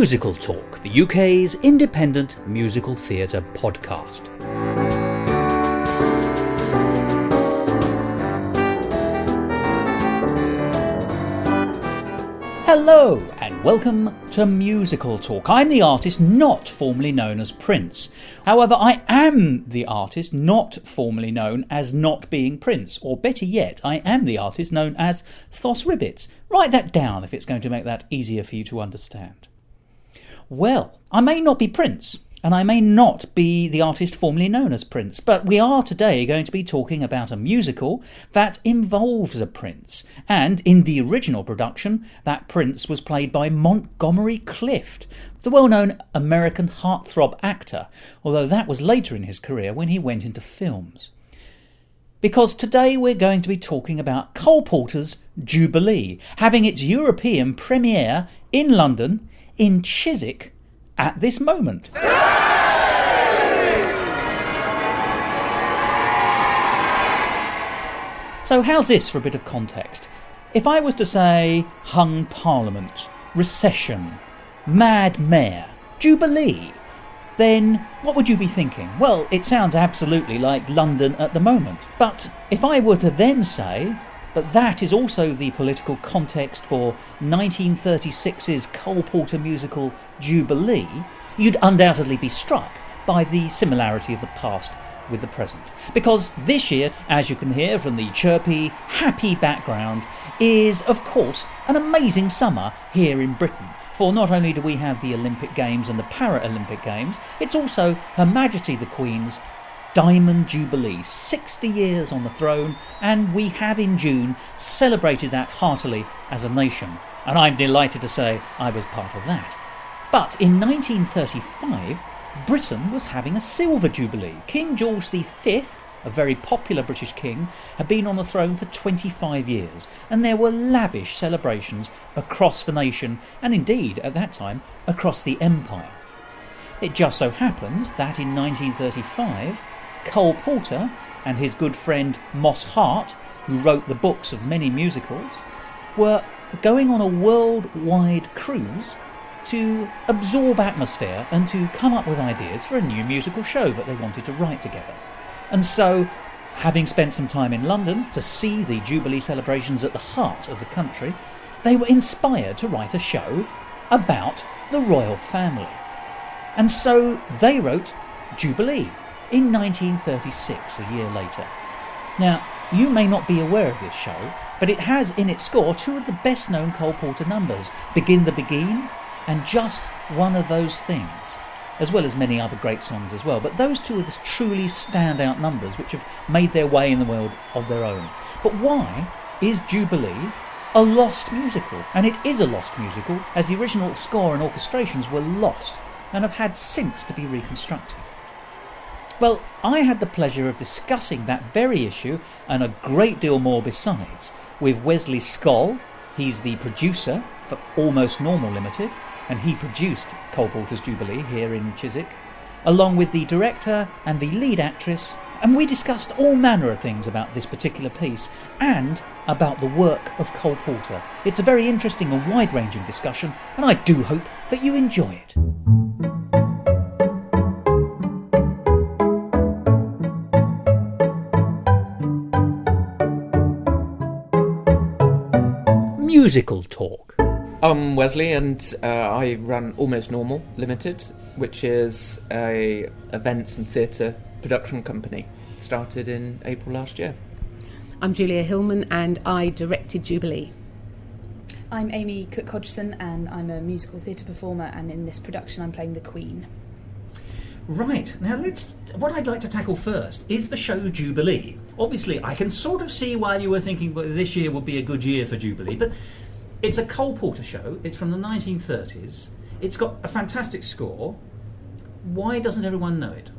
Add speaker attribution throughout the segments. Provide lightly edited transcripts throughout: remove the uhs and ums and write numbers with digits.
Speaker 1: Musical Talk, the UK's independent musical theatre podcast. Hello and welcome to Musical Talk. I'm the artist not formerly known as Prince. However, I am the artist not formerly known as not being Prince. Or better yet, I am the artist known as Thos. Write that down if it's going to make that easier for you to understand. Well, I may not be Prince, and I may not be the artist formerly known as Prince, but we are today going to be talking about a musical that involves a prince. And in the original production, that prince was played by Montgomery Clift, the well-known American heartthrob actor, although that was later in his career when he went into films. Because today we're going to be talking about Cole Porter's Jubilee, having its European premiere in London, in Chiswick, at this moment. So how's this for a bit of context? If I was to say hung parliament, recession, mad mayor, Jubilee, then what would you be thinking? Well, it sounds absolutely like London at the moment. But if I were to then say, but that is also the political context for 1936's Cole Porter musical Jubilee, you'd undoubtedly be struck by the similarity of the past with the present. Because this year, as you can hear from the chirpy, happy background, is, of course, an amazing summer here in Britain. For not only do we have the Olympic Games and the Paralympic Games, it's also Her Majesty the Queen's Diamond Jubilee, 60 years on the throne, and we have in June celebrated that heartily as a nation, and I'm delighted to say I was part of that. But in 1935, Britain was having a silver jubilee. King George V, a very popular British king, had been on the throne for 25 years, and there were lavish celebrations across the nation, and indeed, at that time, across the empire. It just so happens that in 1935, Cole Porter and his good friend Moss Hart, who wrote the books of many musicals, were going on a worldwide cruise to absorb atmosphere and to come up with ideas for a new musical show that they wanted to write together. And so, having spent some time in London to see the Jubilee celebrations at the heart of the country, they were inspired to write a show about the royal family. And so they wrote Jubilee in 1936, a year later. Now, you may not be aware of this show, but it has in its score two of the best-known Cole Porter numbers, Begin the Beguine and Just One of Those Things, as well as many other great songs as well. But those two are the truly standout numbers which have made their way in the world of their own. But why is Jubilee a lost musical? And it is a lost musical, as the original score and orchestrations were lost and have had since to be reconstructed. Well, I had the pleasure of discussing that very issue and a great deal more besides with Wesley Skoll. He's the producer for Almost Normal Limited, and he produced Cole Porter's Jubilee here in Chiswick, along with the director and the lead actress, and we discussed all manner of things about this particular piece and about the work of Cole Porter. It's a very interesting and wide-ranging discussion, and I do hope that you enjoy it. Musical Talk.
Speaker 2: I'm Wesley, and I run Almost Normal Limited, which is a events and theatre production company. Started in April last year.
Speaker 3: I'm Julia Hillman, and I directed Jubilee.
Speaker 4: I'm Amy Cook-Hodgson, and I'm a musical theatre performer, and in this production I'm playing the Queen.
Speaker 1: Right, now what I'd like to tackle first is the show Jubilee. Obviously, I can sort of see why you were thinking well, this year would be a good year for Jubilee, but it's a Cole Porter show, it's from the 1930s, it's got a fantastic score. Why doesn't everyone know it?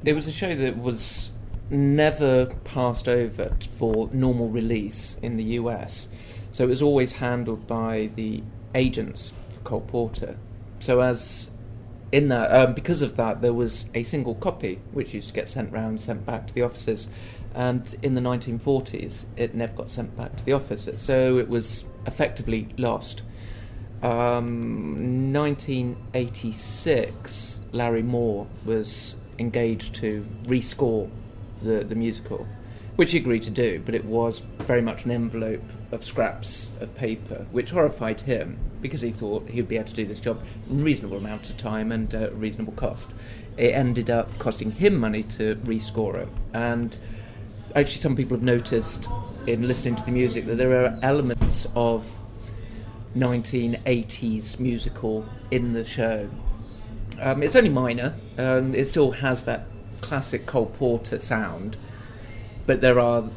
Speaker 2: It was a show that was never passed over for normal release in the US, so it was always handled by the agents for Cole Porter. So because of that, there was a single copy which used to get sent back to the offices, and in the 1940s it never got sent back to the offices, so it was effectively lost. 1986, Larry Moore was engaged to rescore the musical, which he agreed to do, but it was very much an envelope of scraps of paper, which horrified him because he thought he would be able to do this job in a reasonable amount of time and a reasonable cost. It ended up costing him money to rescore it, and actually some people have noticed in listening to the music that there are elements of 1980s musical in the show. It's only minor, it still has that classic Cole Porter sound, but there are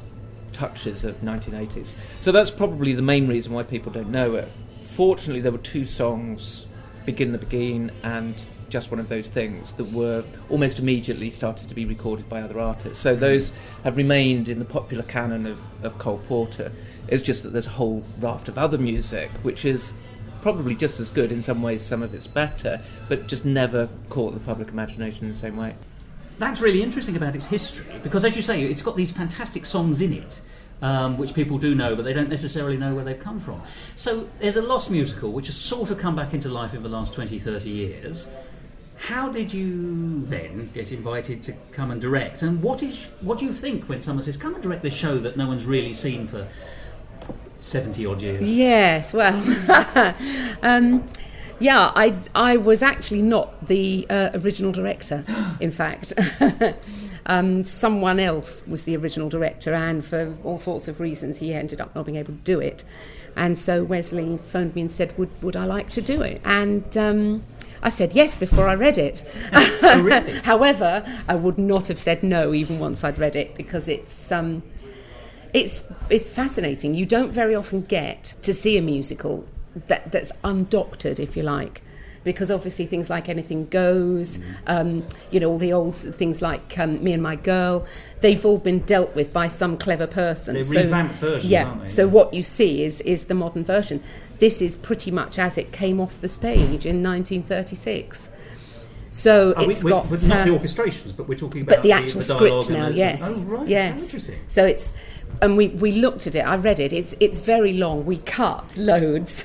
Speaker 2: touches of 1980s. So that's probably the main reason why people don't know it. Fortunately, there were two songs, Begin the Beguine and Just One of Those Things, that were almost immediately started to be recorded by other artists. So those have remained in the popular canon of Cole Porter. It's just that there's a whole raft of other music, which is probably just as good, in some ways some of it's better, but just never caught the public imagination in the same way.
Speaker 1: That's really interesting about its history, because as you say, it's got these fantastic songs in it, which people do know, but they don't necessarily know where they've come from. So there's a lost musical, which has sort of come back into life in the last 20, 30 years. How did you then get invited to come and direct? And what do you think when someone says, come and direct this show that no one's really seen for 70 odd years?
Speaker 3: Yes, well, yeah, I was actually not the original director, in fact. Someone else was the original director, and for all sorts of reasons he ended up not being able to do it. And so Wesley phoned me and said, would I like to do it? And I said yes before I read it.
Speaker 1: Oh, really?
Speaker 3: However, I would not have said no even once I'd read it, because it's fascinating. You don't very often get to see a musical that's undoctored, if you like, because obviously things like Anything Goes, all the old things like Me and My Girl, they've all been dealt with by some clever person.
Speaker 1: They're revamped versions, aren't they?
Speaker 3: So what you see is the modern version. This is pretty much as it came off the stage in 1936. So
Speaker 1: not the orchestrations, but we're talking about
Speaker 3: the actual script now. Yes.
Speaker 1: Oh, right.
Speaker 3: Yes.
Speaker 1: Interesting.
Speaker 3: So it's, and we looked at it. I read it. It's very long. We cut loads.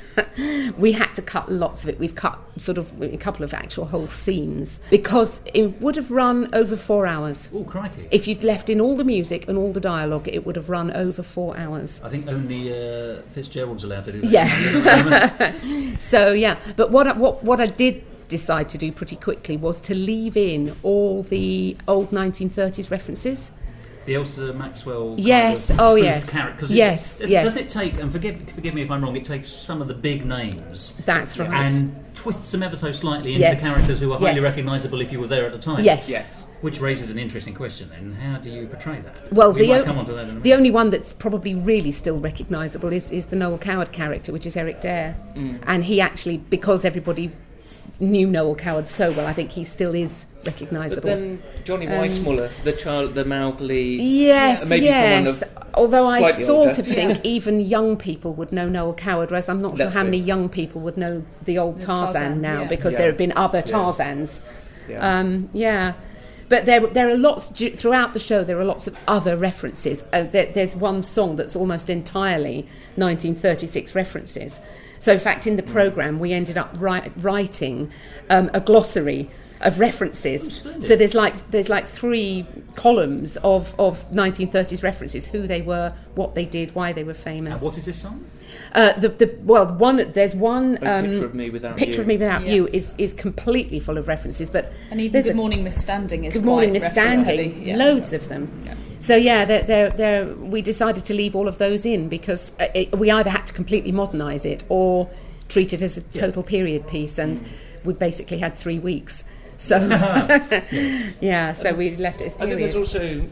Speaker 3: We had to cut lots of it. We've cut sort of a couple of actual whole scenes, because it would have run over 4 hours.
Speaker 1: Oh, crikey!
Speaker 3: If you'd left in all the music and all the dialogue, it would have run over 4 hours.
Speaker 1: I think only Fitzgerald's allowed to do that.
Speaker 3: Yeah. So yeah, but what I did decide to do pretty quickly was to leave in all the old 1930s references.
Speaker 1: The Elsa Maxwell
Speaker 3: yes,
Speaker 1: character.
Speaker 3: Yes.
Speaker 1: Does it take, and forgive me if I'm wrong, it takes some of the big names.
Speaker 3: That's right.
Speaker 1: And twists them ever so slightly into characters who are highly recognisable if you were there at the time.
Speaker 3: Yes.
Speaker 1: Which raises an interesting question then. How do you portray that?
Speaker 3: Well,
Speaker 1: the
Speaker 3: only one that's probably really still recognisable is the Noel Coward character, which is Eric Dare. And he actually, because everybody knew Noel Coward so well, I think he still is recognisable.
Speaker 2: But then Johnny Weissmuller, the Mowgli...
Speaker 3: Yes. Although I sort of think
Speaker 2: Yeah.
Speaker 3: even young people would know Noel Coward, whereas I'm not sure how many young people would know the old Tarzan now, because there have been other Tarzans.
Speaker 2: Yeah.
Speaker 3: But there are lots, throughout the show, there are lots of other references. There's one song that's almost entirely 1936 references. So, in fact, in the programme, we ended up writing a glossary of references. So there's like 3 columns of 1930s references: who they were, what they did, why they were famous.
Speaker 1: And what is this song?
Speaker 3: There's one
Speaker 2: Picture of Me Without
Speaker 3: Picture of Me Without You is completely full of references, but
Speaker 4: and even Good Morning Miss Standing is
Speaker 3: Good Morning Miss Standing, loads of them.
Speaker 4: Yeah.
Speaker 3: So we decided to leave all of those in, because we either had to completely modernise it or treat it as a total period piece, and we basically had 3 weeks. So so we left it as period.
Speaker 2: I think there's also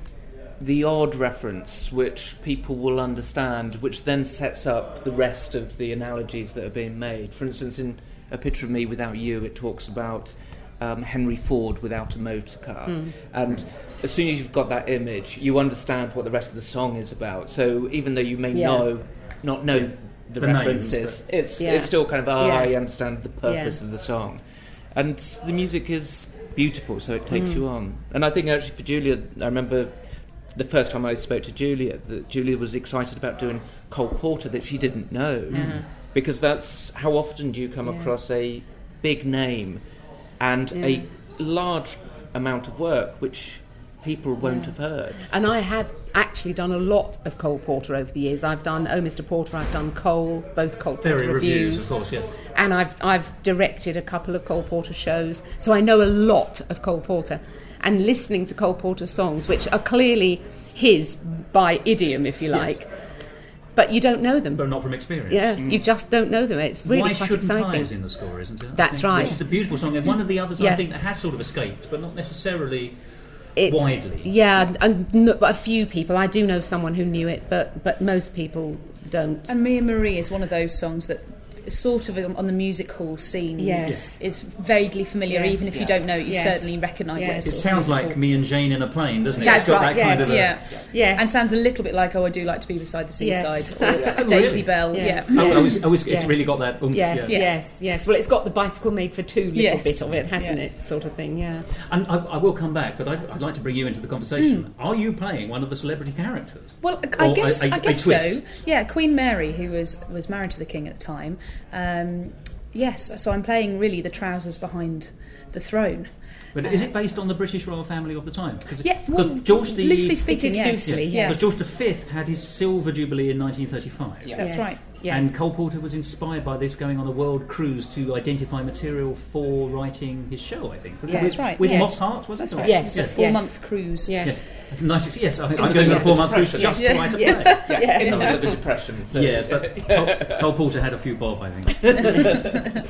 Speaker 2: the odd reference which people will understand, which then sets up the rest of the analogies that are being made. For instance, in A Picture of Me Without You, it talks about Henry Ford without a motor car. And as soon as you've got that image, you understand what the rest of the song is about. So even though you may not know the references,
Speaker 1: names,
Speaker 2: it's still kind of, I understand the purpose of the song. And the music is beautiful, so it takes you on. And I think actually for Julia, I remember the first time I spoke to Julia, that Julia was excited about doing Cole Porter that she didn't know. because that's how often do you come across a big name and a large amount of work which people won't have heard.
Speaker 3: And I have actually done a lot of Cole Porter over the years. I've done Oh Mr. Porter, I've done Cole, both Cole Porter
Speaker 1: Very reviews, of course, yeah.
Speaker 3: And I've directed a couple of Cole Porter shows, so I know a lot of Cole Porter. And listening to Cole Porter's songs, which are clearly his by idiom, if you like, but you don't know them.
Speaker 1: But not from experience.
Speaker 3: Yeah, you just don't know them. It's really
Speaker 1: Why
Speaker 3: quite
Speaker 1: Shouldn't
Speaker 3: exciting.
Speaker 1: I is in the score, isn't it?
Speaker 3: That's right.
Speaker 1: Which is a beautiful song, and one of the others I think that has sort of escaped, but not necessarily widely.
Speaker 3: Yeah, and a few people. I do know someone who knew it, but most people don't.
Speaker 4: And Me and Marie is one of those songs that is sort of on the music hall scene is vaguely familiar, even if you don't know it, you certainly recognise it.
Speaker 1: It sounds like Me and Jane in a Plane, doesn't it?
Speaker 3: That's
Speaker 1: it's got
Speaker 3: right,
Speaker 1: that kind of
Speaker 4: and sounds a little bit like I Do Like to Be Beside the Seaside or Daisy Bell.
Speaker 1: It's really got that.
Speaker 3: Yes. Well, it's got the bicycle made for two little bit of it, hasn't it? Sort of thing. Yeah.
Speaker 1: And I will come back, but I'd like to bring you into the conversation. Are you playing one of the celebrity characters?
Speaker 4: Well, I guess so. Yeah, Queen Mary, who was married to the king at the time. Yes, so I'm playing really the trousers behind the throne.
Speaker 1: But is it based on the British royal family of the time?
Speaker 4: Well,
Speaker 1: George the
Speaker 4: loosely speaking,
Speaker 3: yes.
Speaker 1: Because George V had his silver jubilee in 1935.
Speaker 2: Yeah.
Speaker 4: That's right.
Speaker 3: Yes.
Speaker 1: And Cole Porter was inspired by this, going on a world cruise to identify material for writing his show, I think.
Speaker 3: That's
Speaker 4: right.
Speaker 1: With Moss Hart, was it?
Speaker 4: That's right.
Speaker 3: Yes.
Speaker 4: It's a 4-month cruise.
Speaker 3: Yes.
Speaker 1: Nice. Yes, I'm going on a 4-month cruise just to write a play.
Speaker 2: In the middle of the Depression. So.
Speaker 1: Yes, but Cole Porter had a few bob, I think.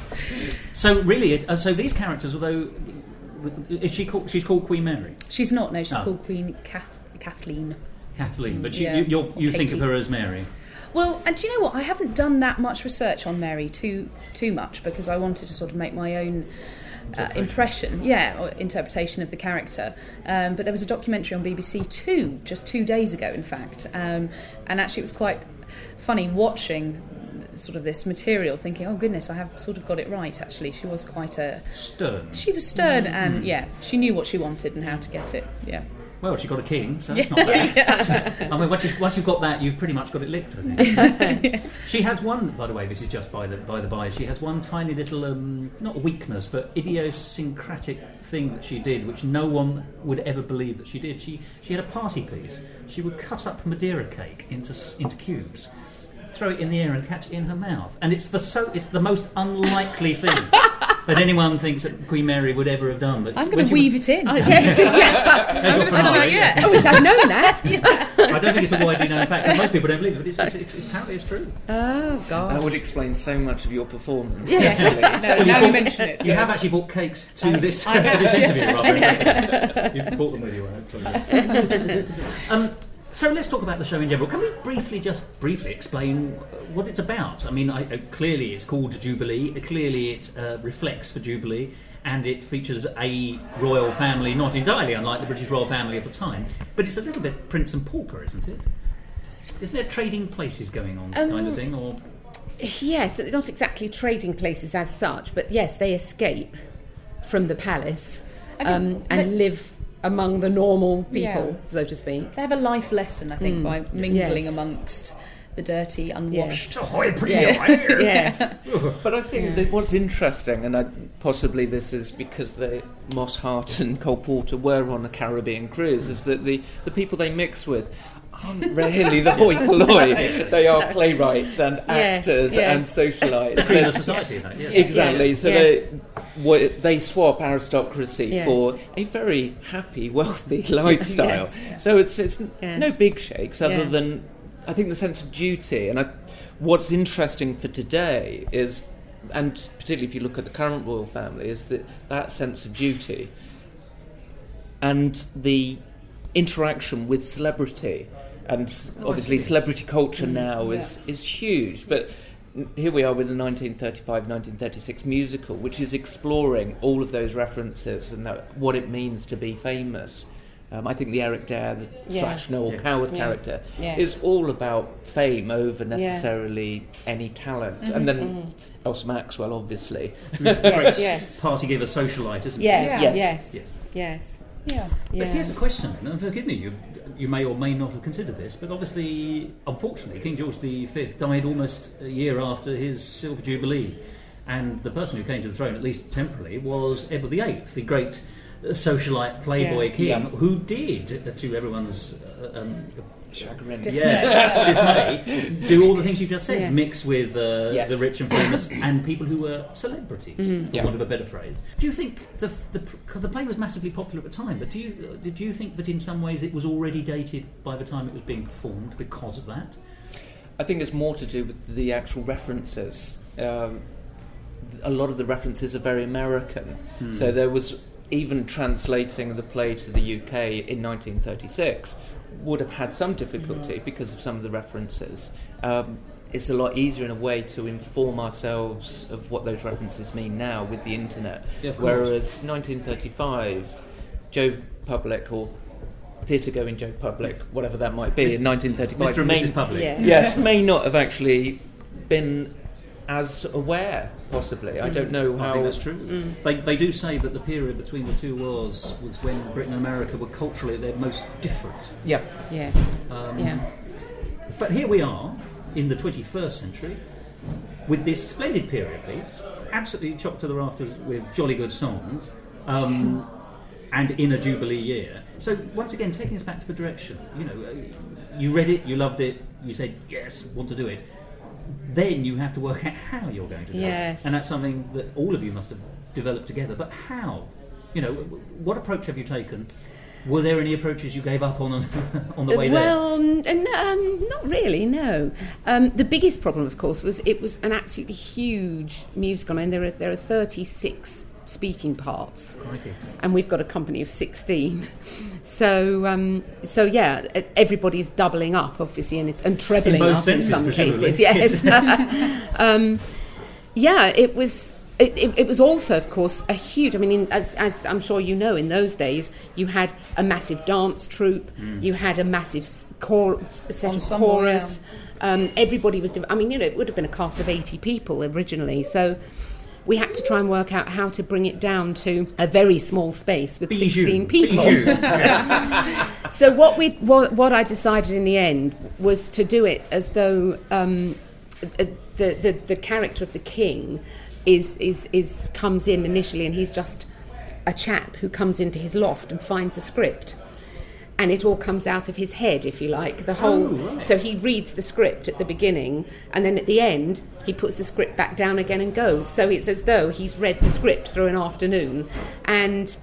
Speaker 1: So really, so these characters, although she's called Queen Mary.
Speaker 4: She's not. No, she's called Queen Kathleen.
Speaker 1: Kathleen, but you think of her as Mary.
Speaker 4: Well, and do you know what? I haven't done that much research on Mary too much because I wanted to sort of make my own impression, or interpretation of the character. But there was a documentary on BBC Two just 2 days ago, in fact, and actually it was quite funny watching sort of this material, thinking, oh goodness, I have sort of got it right. Actually, she was quite
Speaker 1: stern.
Speaker 4: She was stern, and she knew what she wanted and how to get it. Yeah.
Speaker 1: Well, she got a king, so that's not bad. I mean, once you've got that, you've pretty much got it licked, I think. She has one, by the way, this is just by the by, she has one tiny little, not weakness, but idiosyncratic thing that she did, which no one would ever believe that she did. She had a party piece. She would cut up Madeira cake into cubes, throw it in the air and catch it in her mouth. And it's the most unlikely thing that anyone thinks that Queen Mary would ever have done. But
Speaker 4: I'm going to weave it in.
Speaker 3: Oh, yes.
Speaker 4: I'm going to sum it.
Speaker 3: I wish I'd known that.
Speaker 1: I don't think it's a widely known fact, because most people don't believe it, but it's apparently it's true.
Speaker 3: Oh, God.
Speaker 2: That would explain so much of your performance.
Speaker 3: Yes.
Speaker 4: Now you mention it.
Speaker 1: You have actually bought cakes to this interview, Robert. You bought them with you, actually. So let's talk about the show in general. Can we briefly explain what it's about? I mean, clearly it's called Jubilee. Clearly it reflects for Jubilee, and it features a royal family, not entirely unlike the British royal family of the time. But it's a little bit Prince and Pauper, isn't it? Isn't there trading places going on, kind of thing? Or
Speaker 3: yes, not exactly trading places as such, but yes, they escape from the palace and live among the normal people, so to speak.
Speaker 4: They have a life lesson, I think, by mingling amongst the dirty, unwashed.
Speaker 3: Yes.
Speaker 2: But I think that what's interesting, and possibly this is because Moss Hart and Cole Porter were on a Caribbean cruise, is that the people they mix with aren't really the hoi polloi. They are playwrights and actors and socialites.
Speaker 1: They're society,
Speaker 2: Exactly. So they swap aristocracy for a very happy, wealthy lifestyle. So it's no big shakes other than, I think, the sense of duty. And what's interesting for today is, and particularly if you look at the current royal family, is that sense of duty and the interaction with celebrity. And obviously celebrity culture now is huge, but here we are with the 1935-1936 musical, which is exploring all of those references and what it means to be famous. I think the Eric Dare / Noel Coward character is all about fame over necessarily any talent. And then Elsa Maxwell, obviously.
Speaker 1: Party giver, socialite, isn't she?
Speaker 3: Yes. Yeah.
Speaker 1: But here's a question, and forgive me, you may or may not have considered this, but obviously, unfortunately, King George V died almost a year after his Silver Jubilee, and the person who came to the throne, at least temporarily, was Edward VIII, the great socialite playboy king, who did, to everyone's
Speaker 2: chagrin,
Speaker 1: dismay, do all the things you just said, mix with the rich and famous and people who were celebrities, for want of a better phrase. Do you think because the play was massively popular at the time, but did you think that in some ways it was already dated by the time it was being performed because of that?
Speaker 2: I think it's more to do with the actual references. A lot of the references are very American, so there was, even translating the play to the UK in 1936 would have had some difficulty because of some of the references. It's a lot easier in a way to inform ourselves of what those references mean now with the internet. Whereas 1935, Joe Public, or theatre-going Joe Public, whatever that might be, in 1935,
Speaker 1: Mr. and Mrs. Public.
Speaker 2: Yes, may not have actually been as aware, possibly. I don't know how...
Speaker 1: I think that's true. They do say that the period between the two wars was when Britain and America were culturally their most different.
Speaker 2: Yeah.
Speaker 3: Yes.
Speaker 1: But here we are, in the 21st century, with this splendid period piece, absolutely chocked to the rafters with jolly good songs, and in a Jubilee year. So, once again, taking us back to the direction, you read it, you loved it, you said, yes, want to do it. Then you have to work out how you're going to do it. And that's something that all of you must have developed together. But how? What approach have you taken? Were there any approaches you gave up on the way there?
Speaker 3: Well, not really, no. The biggest problem, of course, was it was an absolutely huge musical. I mean, there are 36 speaking parts, and we've got a company of 16. So everybody's doubling up, obviously, and trebling up in some cases. Yes. It was also, of course, a huge... I mean, as I'm sure you know, in those days, you had a massive dance troupe, you had a massive set of chorus. Everybody was... it would have been a cast of 80 people originally, so... We had to try and work out how to bring it down to a very small space with 16 people. So what I decided in the end was to do it as though the character of the king is comes in initially, and he's just a chap who comes into his loft and finds a script. And it all comes out of his head, if you like. So he reads the script at the beginning, and then at the end he puts the script back down again and goes. So it's as though he's read the script through an afternoon, and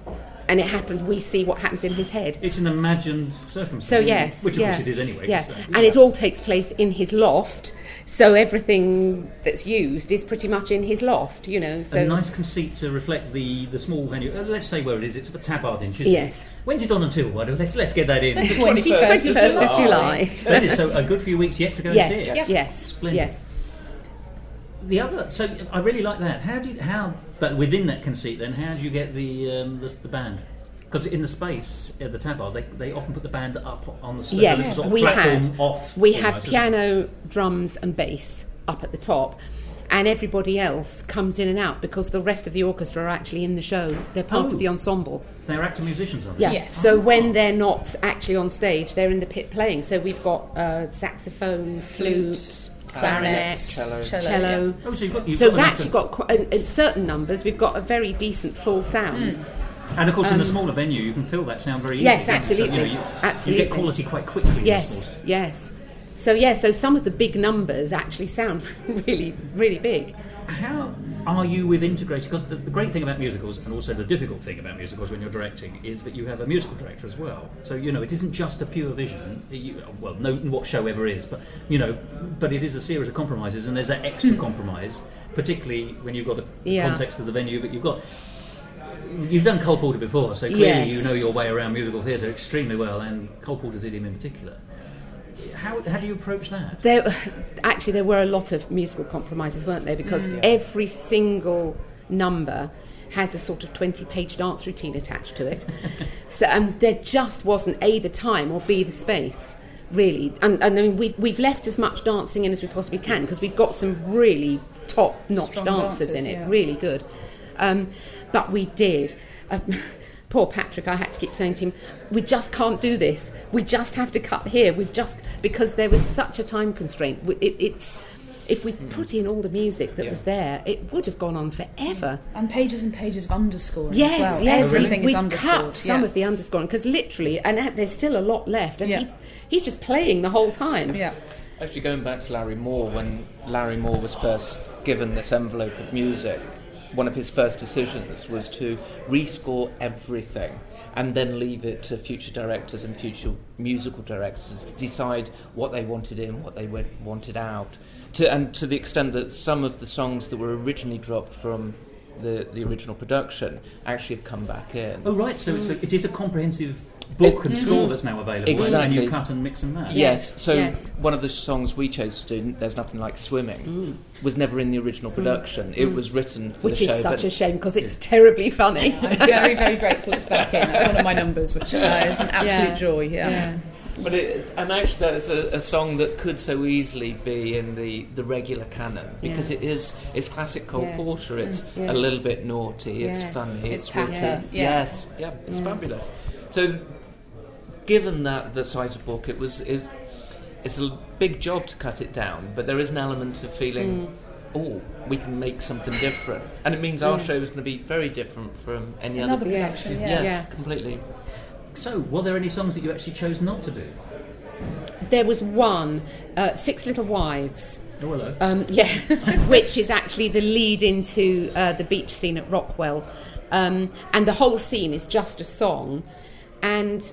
Speaker 3: it happens. We see what happens in his head.
Speaker 1: It's an imagined circumstance.
Speaker 3: So yes,
Speaker 1: which of course it is anyway.
Speaker 3: Yeah, and it all takes place in his loft. So everything that's used is pretty much in his loft, So
Speaker 1: a nice conceit to reflect the small venue. Let's say where it is. It's at Tabard in Chiswick.
Speaker 3: Yes.
Speaker 1: When's it on until? Let's get that in.
Speaker 3: 21st of July.
Speaker 1: Splendid. So a good few weeks yet to go and see it.
Speaker 3: Yes.
Speaker 1: Splendid.
Speaker 3: Yes.
Speaker 1: The other, so I really like that. But within that conceit, then, how do you get the band? Because in the space at the Tabard, they often put the band up on the sort of platform off.
Speaker 3: We have piano, drums, and bass up at the top, and everybody else comes in and out because the rest of the orchestra are actually in the show. They're part of the ensemble.
Speaker 1: They're active musicians, aren't they?
Speaker 3: Yeah. Yes. So when they're not actually on stage, they're in the pit playing. So we've got saxophone, flute, clarinet, cello.
Speaker 1: Yeah. Oh, so
Speaker 3: we've actually got in certain numbers. We've got a very decent full sound.
Speaker 1: And of course, in a smaller venue, you can feel that sound very easily.
Speaker 3: Yes, absolutely.
Speaker 1: You get quality quite quickly.
Speaker 3: Yes. So some of the big numbers actually sound really, really big.
Speaker 1: How are you with integrating? Because the great thing about musicals, and also the difficult thing about musicals when you're directing, is that you have a musical director as well. So it isn't just a pure vision. No what show ever is, but but it is a series of compromises, and there's that extra compromise, particularly when you've got the context of the venue, but you've done Cole Porter before, so clearly you know your way around musical theatre extremely well, and Cole Porter's idiom in particular. How do you approach that?
Speaker 3: There were a lot of musical compromises, weren't there? Because every single number has a sort of 20-page dance routine attached to it. So there just wasn't A, the time, or B, the space, really. And I mean, we've left as much dancing in as we possibly can, because we've got some really top-notch dancers in it, really good. But we did. poor Patrick, I had to keep saying to him, we just can't do this. We just have to cut here. Because there was such a time constraint. If we put in all the music that was there, it would have gone on forever.
Speaker 4: And pages of underscoring
Speaker 3: yes,
Speaker 4: as well.
Speaker 3: Yes,
Speaker 4: Everything
Speaker 3: we've
Speaker 4: is underscored.
Speaker 3: cut some of the underscoring, because literally, and there's still a lot left, and he's just playing the whole time.
Speaker 4: Yeah.
Speaker 2: Actually, going back to Larry Moore, when Larry Moore was first given this envelope of music, one of his first decisions was to rescore everything and then leave it to future directors and future musical directors to decide what they wanted in, what they wanted out. And to the extent that some of the songs that were originally dropped from the original production actually have come back in.
Speaker 1: Oh, right, so it is a comprehensive book and score that's now available.
Speaker 2: Exactly.
Speaker 1: And you cut and mix and match.
Speaker 2: Yes, so one of the songs we chose to do, There's Nothing Like Swimming, was never in the original production. It was written for
Speaker 3: Which
Speaker 2: the show.
Speaker 3: Which is such a shame, because it's terribly funny.
Speaker 4: I'm very, very grateful it's back in. That's one of my numbers, which is an absolute joy, yeah.
Speaker 2: But actually that is a song that could so easily be in the regular canon, because it's classic Cole Porter. It's a little bit naughty, it's funny, it's witty. It's fabulous. So given that the size of book, it's a big job to cut it down, but there is an element of feeling, we can make something different, and it means our show is going to be very different from any other
Speaker 4: production.
Speaker 2: Yes, completely.
Speaker 1: So, were there any songs that you actually chose not to do?
Speaker 3: There was one, Six Little Wives.
Speaker 1: Oh, hello.
Speaker 3: Which is actually the lead into the beach scene at Rockwell. And the whole scene is just a song. And,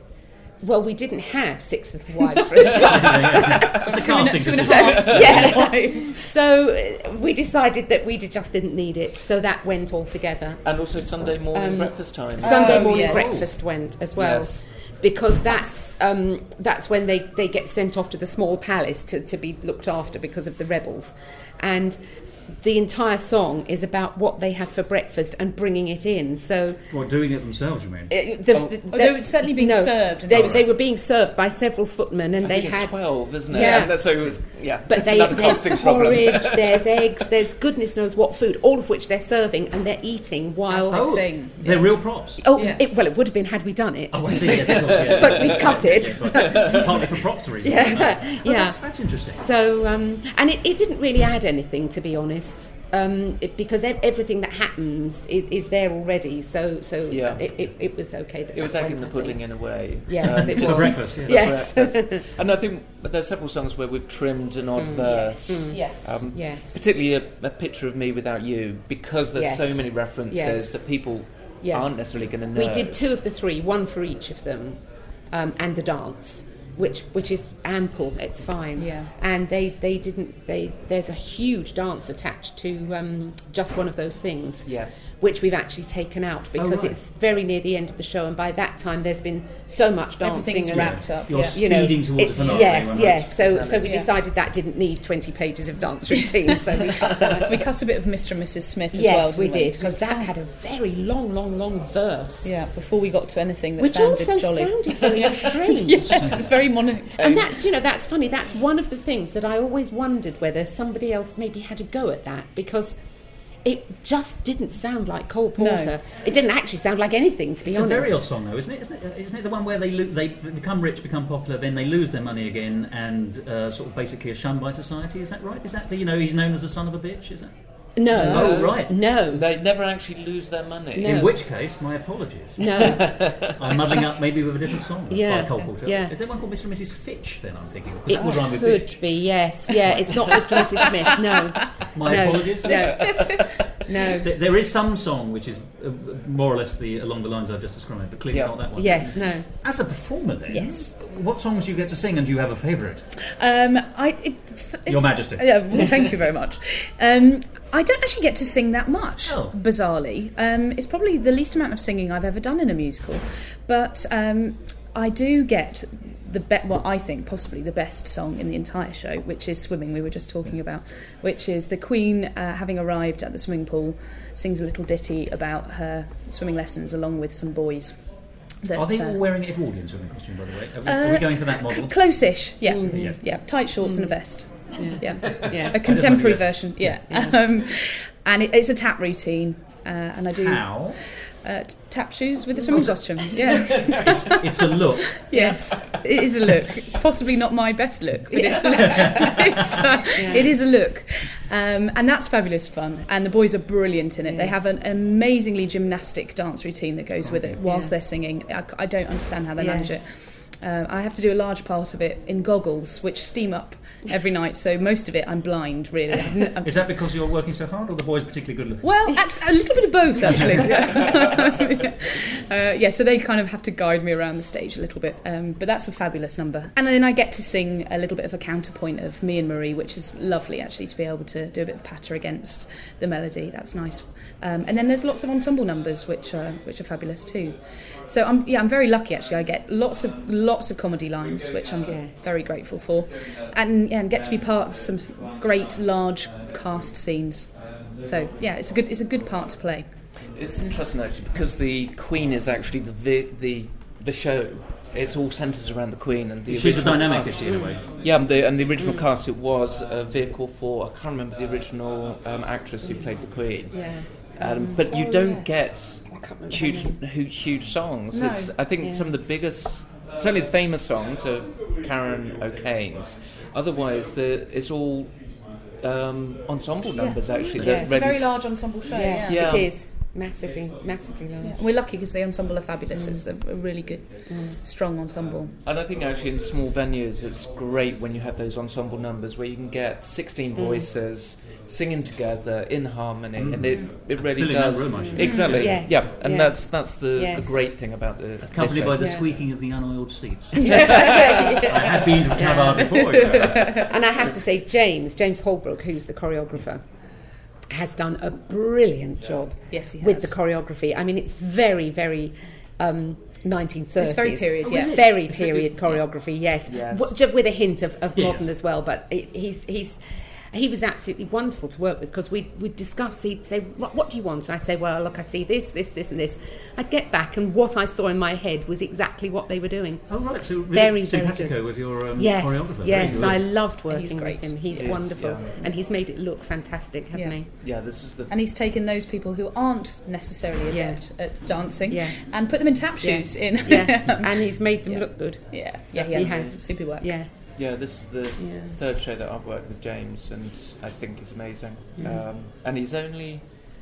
Speaker 3: well, we didn't have Six Little Wives for a start.
Speaker 1: It's a casting
Speaker 4: two and a
Speaker 1: decision.
Speaker 4: half.
Speaker 3: So we decided that we just didn't need it. So that went all together.
Speaker 2: And also Sunday morning breakfast time.
Speaker 3: Sunday morning breakfast went as well.
Speaker 2: Yes.
Speaker 3: Because that's when they get sent off to the small palace to be looked after because of the rebels. And the entire song is about what they have for breakfast and bringing it in. So,
Speaker 1: doing it themselves, you mean?
Speaker 3: They
Speaker 4: were certainly being served.
Speaker 3: They were being served by several footmen, and they had
Speaker 2: 12, isn't it?
Speaker 3: Yeah.
Speaker 2: So it was,
Speaker 3: But there's porridge, there's eggs, there's goodness knows what food, all of which they're serving and they're eating while
Speaker 4: sing.
Speaker 1: They're real props.
Speaker 3: It would have been had we done it.
Speaker 1: Oh, I see. Yes, of course, yeah.
Speaker 3: But we've cut it.
Speaker 1: Partly for prop reasons. That's interesting.
Speaker 3: So, and it didn't really add anything, to be honest. Because everything that happens is there already, so it was okay.
Speaker 2: It was egg in the pudding in a way.
Speaker 3: Yes, it was.
Speaker 1: For breakfast. Yeah.
Speaker 3: Yes,
Speaker 2: and I think there's several songs where we've trimmed an odd verse.
Speaker 4: Yes.
Speaker 2: Particularly a picture of me without you, because there's so many references that people aren't necessarily going to know.
Speaker 3: We did 2 of the 3, one for each of them, and the dance. Which is ample, it's fine.
Speaker 4: Yeah.
Speaker 3: And there's a huge dance attached to just one of those things.
Speaker 2: Yes.
Speaker 3: Which we've actually taken out because it's very near the end of the show, and by that time there's been so much dancing.
Speaker 4: Everything's wrapped up.
Speaker 1: You're speeding towards the finale.
Speaker 3: Yes. So we decided that didn't need 20 pages of dance routine, so we cut that.
Speaker 4: We cut a bit of Mr. and Mrs. Smith as well.
Speaker 3: Yes, we did, because that had a very long verse.
Speaker 4: Yeah, before we got to anything that
Speaker 3: which
Speaker 4: sounded
Speaker 3: also
Speaker 4: jolly.
Speaker 3: sounded very strange.
Speaker 4: Yes, it was very monotone.
Speaker 3: And that's funny. That's one of the things that I always wondered whether somebody else maybe had a go at that, because it just didn't sound like Cole Porter.
Speaker 4: No.
Speaker 3: It didn't actually sound like anything, to be honest.
Speaker 1: It's a very odd song, though, isn't it? Isn't it the one where they become rich, become popular, then they lose their money again, and sort of basically are shunned by society? Is that right? Is that he's known as a son of a bitch? Is that?
Speaker 3: No.
Speaker 1: Oh, right.
Speaker 3: No.
Speaker 2: They never actually lose their money.
Speaker 3: No.
Speaker 1: In which case, my apologies.
Speaker 3: No.
Speaker 1: I'm muddling up maybe with a different song by Cole Porter.
Speaker 3: Yeah.
Speaker 1: Is there one called Mr. and Mrs. Fitch, then, I'm thinking? Because
Speaker 3: It
Speaker 1: that would rhyme with
Speaker 3: could
Speaker 1: bitch.
Speaker 3: be, yes. Yeah, it's not Mr. and Mrs. Smith, no.
Speaker 1: My apologies.
Speaker 3: No.
Speaker 1: There is some song which is more or less along the lines I've just described, but clearly not that one.
Speaker 3: Yes, no.
Speaker 1: As a performer, then,
Speaker 3: Yes.
Speaker 1: what songs do you get to sing, and do you have a favourite?
Speaker 3: Your
Speaker 1: Majesty.
Speaker 4: Yeah, well, thank you very much. I don't actually get to sing that much, bizarrely. It's probably the least amount of singing I've ever done in a musical, but I do get I think possibly the best song in the entire show, which is Swimming, we were just talking about, which is the Queen, having arrived at the swimming pool, sings a little ditty about her swimming lessons along with some boys.
Speaker 1: Are they all wearing Edwardian swimming costume, by the way? Are we going for that model?
Speaker 4: Close-ish, yeah.
Speaker 3: Mm-hmm.
Speaker 4: Yeah, tight shorts and a vest.
Speaker 3: Yeah.
Speaker 4: A contemporary version, yeah. And it's a tap routine, and I do
Speaker 1: How?
Speaker 4: Tap shoes with a swimming costume. Yeah.
Speaker 1: It's a look.
Speaker 4: Yes, it is a look. It's possibly not my best look, but it is a look. And that's fabulous fun. And the boys are brilliant in it. They have an amazingly gymnastic dance routine that goes with it whilst they're singing. I don't understand how they manage it. I have to do a large part of it in goggles, which steam up every night, so most of it I'm blind, really.
Speaker 1: Is that because you're working so hard, or the boys particularly good looking?
Speaker 4: Well, a little bit of both, actually. So they kind of have to guide me around the stage a little bit, but that's a fabulous number. And then I get to sing a little bit of a counterpoint of Me and Marie, which is lovely, actually, to be able to do a bit of patter against the melody. That's nice. And then there's lots of ensemble numbers, which are fabulous too. So I'm very lucky, actually. I get lots of comedy lines, which I'm very grateful for, and get to be part of some great large cast scenes. So it's a good part to play.
Speaker 2: It's interesting actually because the Queen is actually the show. It's all centres around the Queen and the
Speaker 1: She's the dynamic,
Speaker 2: cast.
Speaker 1: is she, in a way?
Speaker 2: Yeah, and the original cast, it was a vehicle for, I can't remember the original actress who played the Queen.
Speaker 3: Yeah.
Speaker 2: But you don't get huge songs.
Speaker 3: No.
Speaker 2: I think some of the biggest, certainly the famous songs are Karen O'Kane's. Otherwise, it's all ensemble numbers, actually.
Speaker 3: Yes.
Speaker 4: It's a very large ensemble show.
Speaker 3: Yes,
Speaker 2: Yeah.
Speaker 3: it is. Massively large.
Speaker 4: Yeah. We're lucky because the ensemble are fabulous. It's a really good, strong ensemble.
Speaker 2: And I think actually in small venues it's great when you have those ensemble numbers where you can get 16 voices singing together in harmony, and it really
Speaker 1: filling that
Speaker 2: does.
Speaker 1: room, I should
Speaker 2: Exactly.
Speaker 3: Yes.
Speaker 2: Yeah, and
Speaker 3: Yes.
Speaker 2: that's the great thing about the
Speaker 1: Accompanied by the
Speaker 3: Yeah.
Speaker 1: squeaking of the unoiled seats. I had been to Tabard before.
Speaker 3: And I have to say, James Holbrook, who's the choreographer, has done a brilliant job
Speaker 4: Yes, he
Speaker 3: with
Speaker 4: has.
Speaker 3: the choreography. I mean, it's very, very 1930s.
Speaker 4: It's very period,
Speaker 1: Oh, is it?
Speaker 3: Very period choreography, yes.
Speaker 2: Yes.
Speaker 3: With a hint of
Speaker 1: Yes.
Speaker 3: modern as well, but he was absolutely wonderful to work with because we'd discuss, he'd say, what do you want? And I'd say, well, look, I see this, and this. I'd get back and what I saw in my head was exactly what they were doing.
Speaker 1: Oh, right, so really
Speaker 3: Very, very
Speaker 1: simpatico
Speaker 3: good.
Speaker 1: with your
Speaker 3: Yes,
Speaker 1: choreographer.
Speaker 3: yes,
Speaker 1: Very
Speaker 3: I
Speaker 1: good.
Speaker 3: loved
Speaker 4: He's
Speaker 3: working
Speaker 4: great.
Speaker 3: with him. He's
Speaker 2: Yes,
Speaker 3: wonderful.
Speaker 2: yeah.
Speaker 3: And he's made it look fantastic, hasn't
Speaker 4: Yeah.
Speaker 3: he?
Speaker 2: Yeah, this is the.
Speaker 4: And he's taken those people who aren't necessarily adept at dancing and put them in tap shoes.
Speaker 3: And he's made them look good.
Speaker 4: He
Speaker 3: He
Speaker 4: has
Speaker 3: has.
Speaker 4: super work.
Speaker 3: Yeah.
Speaker 2: Yeah, this is the third show that I've worked with James, and I think it's amazing. And he's only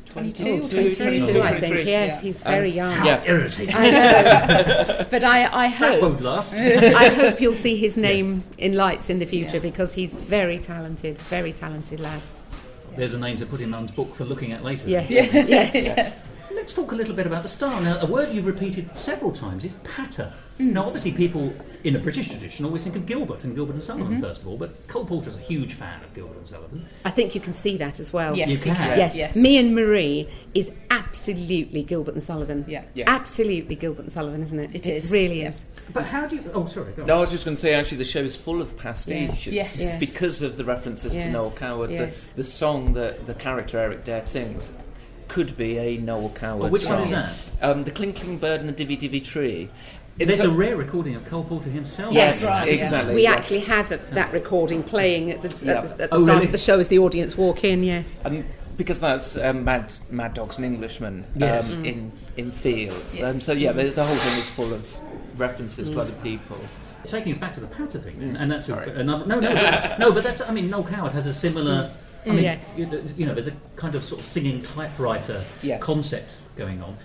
Speaker 4: 22 or
Speaker 3: 22, I think.
Speaker 2: 23.
Speaker 3: Yes, he's very young.
Speaker 2: Yeah.
Speaker 1: Irritating.
Speaker 3: I know. But I
Speaker 1: That won't
Speaker 3: hope
Speaker 1: last.
Speaker 3: I hope you'll see his name in lights in the future because he's very talented lad.
Speaker 1: There's a name to put in Nun's book for looking at later.
Speaker 3: Yes. Yes.
Speaker 1: Let's talk a little bit about the star. Now, a word you've repeated several times is patter. Now, obviously, people in a British tradition always think of Gilbert and Sullivan, first of all, but Cole Porter's a huge fan of Gilbert and Sullivan.
Speaker 3: I think you can see that as well.
Speaker 4: Yes,
Speaker 1: You can.
Speaker 3: Yes. Me and Marie is absolutely Gilbert and Sullivan.
Speaker 4: Yeah.
Speaker 3: Absolutely Gilbert and Sullivan, isn't it?
Speaker 4: It is.
Speaker 3: really
Speaker 4: Yeah.
Speaker 3: is.
Speaker 1: But how do you... Oh, sorry, go on.
Speaker 2: No, I was just going to say, actually, the show is full of pastiches.
Speaker 4: Yes.
Speaker 2: Because of the references to
Speaker 3: Yes.
Speaker 2: Noel Coward.
Speaker 3: Yes.
Speaker 2: The song that the character Eric Dare sings could be a Noel Coward
Speaker 1: Which
Speaker 2: song.
Speaker 1: one is that?
Speaker 2: The Clinking Bird and the Divvy Divvy Tree.
Speaker 1: There's a rare recording of Cole Porter himself.
Speaker 3: Yes,
Speaker 4: right,
Speaker 2: exactly.
Speaker 3: We
Speaker 2: yes.
Speaker 3: actually have that recording playing at the start
Speaker 1: really?
Speaker 3: of the show as the audience walk in, yes.
Speaker 2: And because that's Mad Dog's an Englishman
Speaker 1: Yes.
Speaker 2: in feel.
Speaker 4: Yes.
Speaker 2: So yeah, the whole thing is full of references to other people.
Speaker 1: Taking us back to the patter thing, and that's another... but that's... I mean, Noel Coward has a similar... I mean,
Speaker 3: Yes.
Speaker 1: you know, there's a kind of sort of singing typewriter concept going on.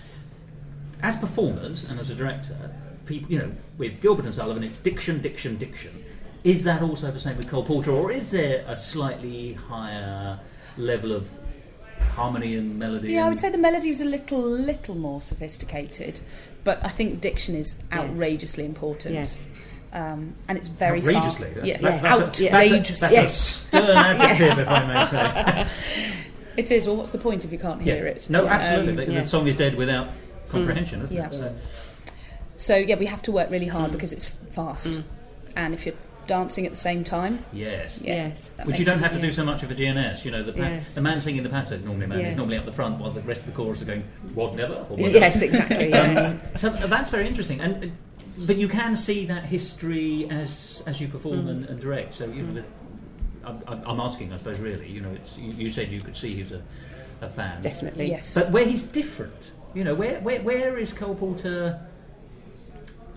Speaker 1: As performers and as a director, people, you know, with Gilbert and Sullivan, it's diction. Is that also the same with Cole Porter, or is there a slightly higher level of harmony and melody?
Speaker 4: Yeah, I would say the melody was a little more sophisticated, but I think diction is outrageously important.
Speaker 3: Yes.
Speaker 4: And it's very
Speaker 1: outrageously.
Speaker 4: fast.
Speaker 1: That's
Speaker 4: Outrageously.
Speaker 1: a stern adjective, if I may say.
Speaker 4: It is. Well, what's the point if you can't hear it?
Speaker 1: No, absolutely. The
Speaker 3: yes.
Speaker 1: song is dead without comprehension, isn't
Speaker 4: Yeah.
Speaker 1: it?
Speaker 4: So yeah, we have to work really hard because it's fast, and if you're dancing at the same time,
Speaker 1: Yes.
Speaker 3: Yes.
Speaker 4: that
Speaker 1: Which you
Speaker 4: makes
Speaker 1: don't
Speaker 4: it-
Speaker 1: have to do so much of a GNS. You know,
Speaker 3: Yes.
Speaker 1: the man singing the patter, normally a man, is
Speaker 3: Yes.
Speaker 1: normally up the front while the rest of the chorus are going, what, never? Or what,
Speaker 3: Yes, exactly, yes.
Speaker 1: So that's very interesting. But you can see that history as you perform and direct. So, you know, I'm asking, I suppose, really, you know, you said you could see he was a fan.
Speaker 3: Definitely.
Speaker 4: Yes.
Speaker 1: But where he's different, where is Cole Porter?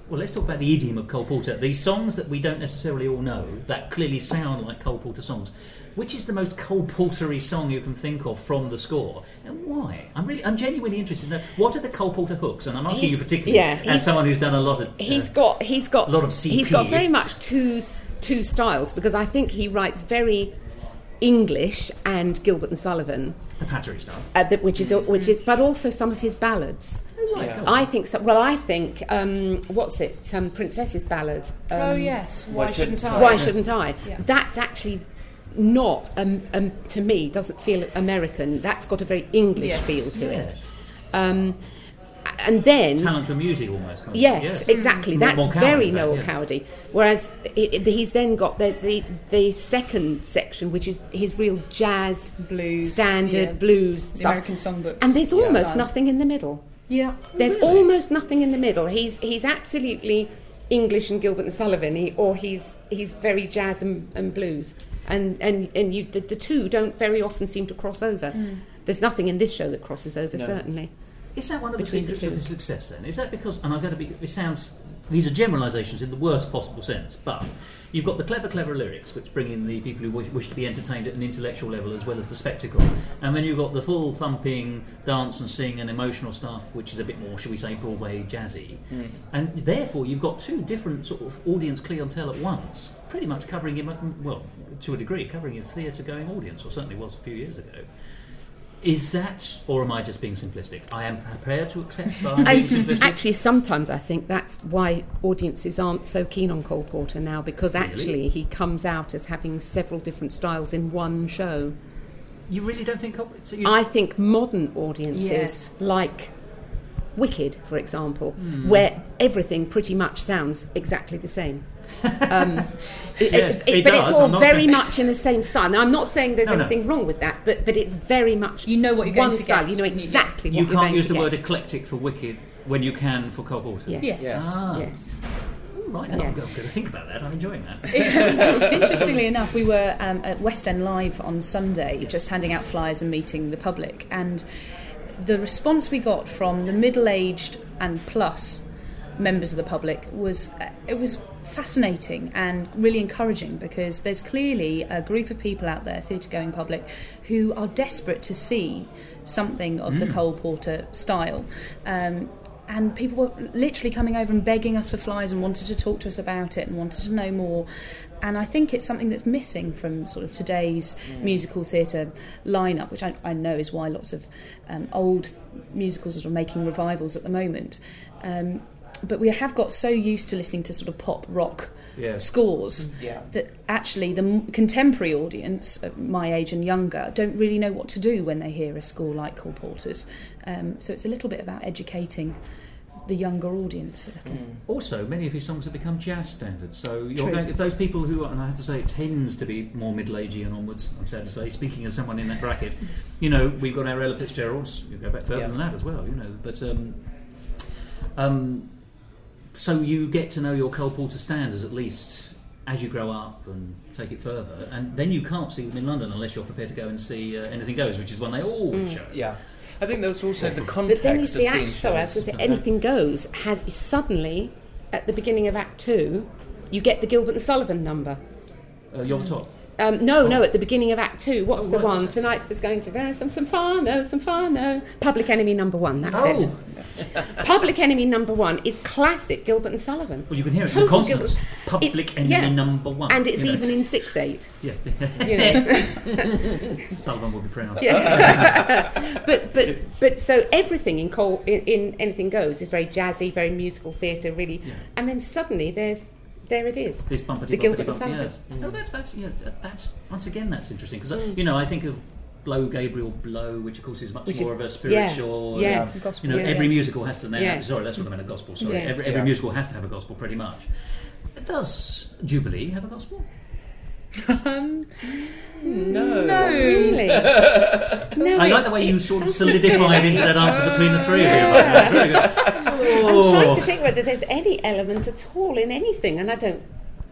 Speaker 1: Well, let's talk about the idiom of Cole Porter. These songs that we don't necessarily all know, that clearly sound like Cole Porter songs. Which is the most Cole Porter-y song you can think of from the score, and why? I'm genuinely interested to know what are the Cole Porter hooks, and I'm asking you particularly as someone who's done a lot of. He's got a lot of CP.
Speaker 3: He's got very much two styles, because I think he writes very English and Gilbert and Sullivan,
Speaker 1: the Pattery style,
Speaker 3: which is, but also some of his ballads.
Speaker 1: Right.
Speaker 2: Yeah.
Speaker 3: I think so. Well, I think what's it? Princess's ballad.
Speaker 4: Oh yes. Why shouldn't I?
Speaker 3: Why shouldn't I?
Speaker 4: Yeah.
Speaker 3: That's actually not to me doesn't feel American. That's got a very English feel to it. And then
Speaker 1: talent for music almost.
Speaker 3: Yes, exactly. That's
Speaker 1: Coward,
Speaker 3: very
Speaker 1: in fact,
Speaker 3: Noel
Speaker 1: yes.
Speaker 3: Cowardly. Whereas he's then got the second section, which is his real jazz,
Speaker 4: Blues,
Speaker 3: standard blues
Speaker 4: the
Speaker 3: stuff.
Speaker 4: American songbooks.
Speaker 3: And there's almost
Speaker 4: style.
Speaker 3: nothing in the middle.
Speaker 4: Yeah.
Speaker 3: There's almost nothing in the middle. He's absolutely English and Gilbert and Sullivan, or he's very jazz and blues. And the two don't very often seem to cross over. There's nothing in this show that crosses over, certainly.
Speaker 1: Is that one of the
Speaker 3: Between
Speaker 1: secrets
Speaker 3: the
Speaker 1: of
Speaker 3: two.
Speaker 1: his success then? Is that because, and I'm going to be, it sounds, these are generalisations in the worst possible sense, but you've got the clever lyrics, which bring in the people who wish to be entertained at an intellectual level as well as the spectacle, and then you've got the full thumping dance and sing and emotional stuff, which is a bit more, shall we say, Broadway jazzy, and therefore you've got two different sort of audience clientele at once, pretty much covering him, well, to a degree, covering a theatre-going audience, or certainly was a few years ago. Is that, or am I just being simplistic? I am prepared to accept that I'm being simplistic.
Speaker 3: Actually, sometimes I think that's why audiences aren't so keen on Cole Porter now, because actually he comes out as having several different styles in one show.
Speaker 1: You really don't think...
Speaker 3: I think modern audiences like Wicked, for example, where everything pretty much sounds exactly the same. But it's all very much in the same style. Now, I'm not saying there's anything wrong with that, but it's very much
Speaker 4: you know what you're going
Speaker 3: one
Speaker 4: to
Speaker 3: style.
Speaker 4: get.
Speaker 3: You know exactly what
Speaker 1: you
Speaker 3: you're going to get.
Speaker 1: can't use the word eclectic for Wicked when you can for Cole Porter.
Speaker 3: Yes.
Speaker 1: Yes. Right, I'm going to think about that. I'm enjoying that.
Speaker 4: Interestingly enough, we were at West End Live on Sunday, just handing out flyers and meeting the public, and the response we got from the middle-aged and plus members of the public was fascinating and really encouraging, because there's clearly a group of people out there, theatre-going public, who are desperate to see something of the Cole Porter style. And people were literally coming over and begging us for flyers and wanted to talk to us about it and wanted to know more. And I think it's something that's missing from sort of today's musical theatre lineup, which I know is why lots of old musicals are making revivals at the moment. But we have got so used to listening to sort of pop rock scores that actually the contemporary audience, my age and younger, don't really know what to do when they hear a score like Cole Porter's. So it's a little bit about educating the younger audience a little.
Speaker 1: Also, many of his songs have become jazz standards, so you're going, if those people who, and I have to say it tends to be more middle-agey and onwards, I'm sad to say, speaking as someone in that bracket, we've got our Ella Fitzgeralds, you go back further than that as well, but so you get to know your Cole Porter standards at least as you grow up and take it further, and then you can't see them in London unless you're prepared to go and see Anything Goes, which is one they always show.
Speaker 2: Yeah. I think there's also the context
Speaker 3: But then you
Speaker 2: of
Speaker 3: see,
Speaker 2: seeing
Speaker 3: I was going to say, Anything Goes has suddenly, at the beginning of Act 2, you get the Gilbert and Sullivan number.
Speaker 1: You're the top.
Speaker 3: No, at the beginning of Act 2. What's the one? Tonight there's going to be some Farno. Public Enemy number 1, that's it. Public Enemy number 1 is classic Gilbert and Sullivan.
Speaker 1: Well, you can hear it in the consonants. Public Enemy number 1.
Speaker 3: And it's even in 6/8.
Speaker 1: Yeah. Sullivan will be proud.
Speaker 3: Yeah. but so everything in Anything Goes is very jazzy, very musical theatre, really. Yeah. And then suddenly there it is.
Speaker 1: This bumpity,
Speaker 3: the Gilbert and Sullivan.
Speaker 1: Yes. No, that's once again that's interesting, because I think of Blow Gabriel Blow, which of course is much more of a spiritual.
Speaker 4: Gospel,
Speaker 1: every musical has to.
Speaker 3: Yes.
Speaker 1: Sorry, that's what I meant. A gospel. Sorry,
Speaker 3: Yes.
Speaker 1: every musical has to have a gospel, pretty much. Does Jubilee have a gospel?
Speaker 2: No.
Speaker 3: Really? No,
Speaker 1: I like the way you sort of solidified into that answer between the three of you. That's really good.
Speaker 3: I'm trying to think whether there's any element at all in anything, and I don't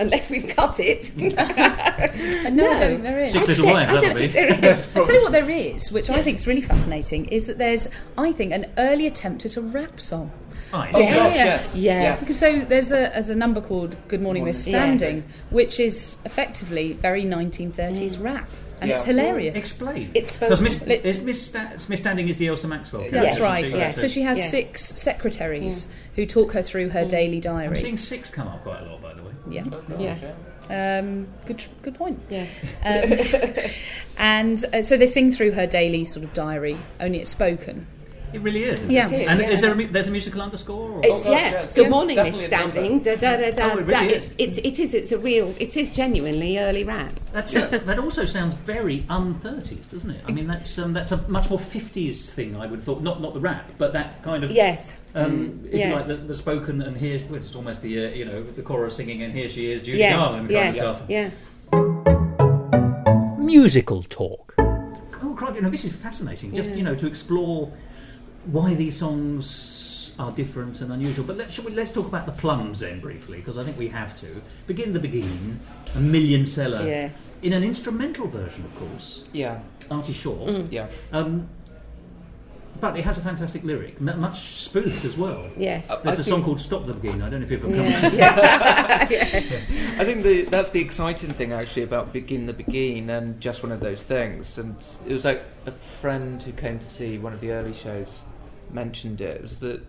Speaker 3: unless we've cut it.
Speaker 4: No, I don't think there is.
Speaker 1: Six Little Wives, that'll be.
Speaker 4: I'll tell you what there is, which I think is really fascinating, is that there's, I think, an early attempt at a rap song.
Speaker 1: Nice.
Speaker 2: Oh,
Speaker 3: Yes.
Speaker 2: gosh, yes.
Speaker 3: Yes.
Speaker 4: Because so there's a number called Good Morning Miss Standing,
Speaker 3: Yes.
Speaker 4: which is effectively very 1930s rap, and it's
Speaker 2: Yeah.
Speaker 4: hilarious.
Speaker 1: Explain.
Speaker 3: It's
Speaker 1: Because
Speaker 3: spoken-
Speaker 1: Miss Standing is the Elsa Maxwell character.
Speaker 4: That's
Speaker 3: Yes.
Speaker 4: right.
Speaker 3: Yeah.
Speaker 4: So she has
Speaker 3: Yes.
Speaker 4: 6 secretaries who talk her through her daily
Speaker 1: I'm
Speaker 4: diary.
Speaker 1: seeing 6 come up quite a lot, by the way.
Speaker 4: Yeah.
Speaker 2: Oh, gosh,
Speaker 3: Yeah.
Speaker 4: Good point.
Speaker 3: Yes.
Speaker 4: And so they sing through her daily sort of diary, only it's spoken.
Speaker 1: It really is. Isn't
Speaker 4: Yeah.
Speaker 1: it?
Speaker 3: It is,
Speaker 1: And
Speaker 3: yeah.
Speaker 1: is there there's a musical underscore? Or?
Speaker 3: It's,
Speaker 2: gosh,
Speaker 3: yeah.
Speaker 2: yes.
Speaker 3: Good
Speaker 2: Yes,
Speaker 3: morning, Miss
Speaker 2: definitely a number.
Speaker 3: Standing. Da, da, da, da,
Speaker 1: Oh, it
Speaker 3: da.
Speaker 1: really is.
Speaker 3: It is genuinely early rap.
Speaker 1: That also sounds very un-30s, doesn't it? I mean, that's a much more 50s thing, I would have thought. Not the rap, but that kind of...
Speaker 3: Yes.
Speaker 1: If you
Speaker 3: Yes.
Speaker 1: like, the spoken and here... Well, it's almost the, the chorus singing and here she is, Judy
Speaker 3: Yes.
Speaker 1: Garland kind
Speaker 3: Yes.
Speaker 1: of stuff.
Speaker 3: Yeah.
Speaker 1: Musical talk. Oh, crikey, this is fascinating. Just,
Speaker 3: Yeah.
Speaker 1: to explore why these songs are different and unusual. But let's talk about the plums then briefly, because I think we have to. Begin the Beguine, a million seller.
Speaker 3: Yes.
Speaker 1: In an instrumental version, of course.
Speaker 2: Yeah.
Speaker 1: Artie Shaw.
Speaker 2: Yeah.
Speaker 1: But it has a fantastic lyric, much spoofed as well.
Speaker 3: Yes.
Speaker 1: There's
Speaker 2: I
Speaker 1: a song
Speaker 2: think-
Speaker 1: called Stop the Beguine. I don't know if you've ever come
Speaker 3: Yeah.
Speaker 1: across it.
Speaker 3: Yes.
Speaker 2: I think that's the exciting thing actually about Begin the Beguine and Just One of Those Things. And it was like a friend who came to see one of the early shows mentioned it. It was that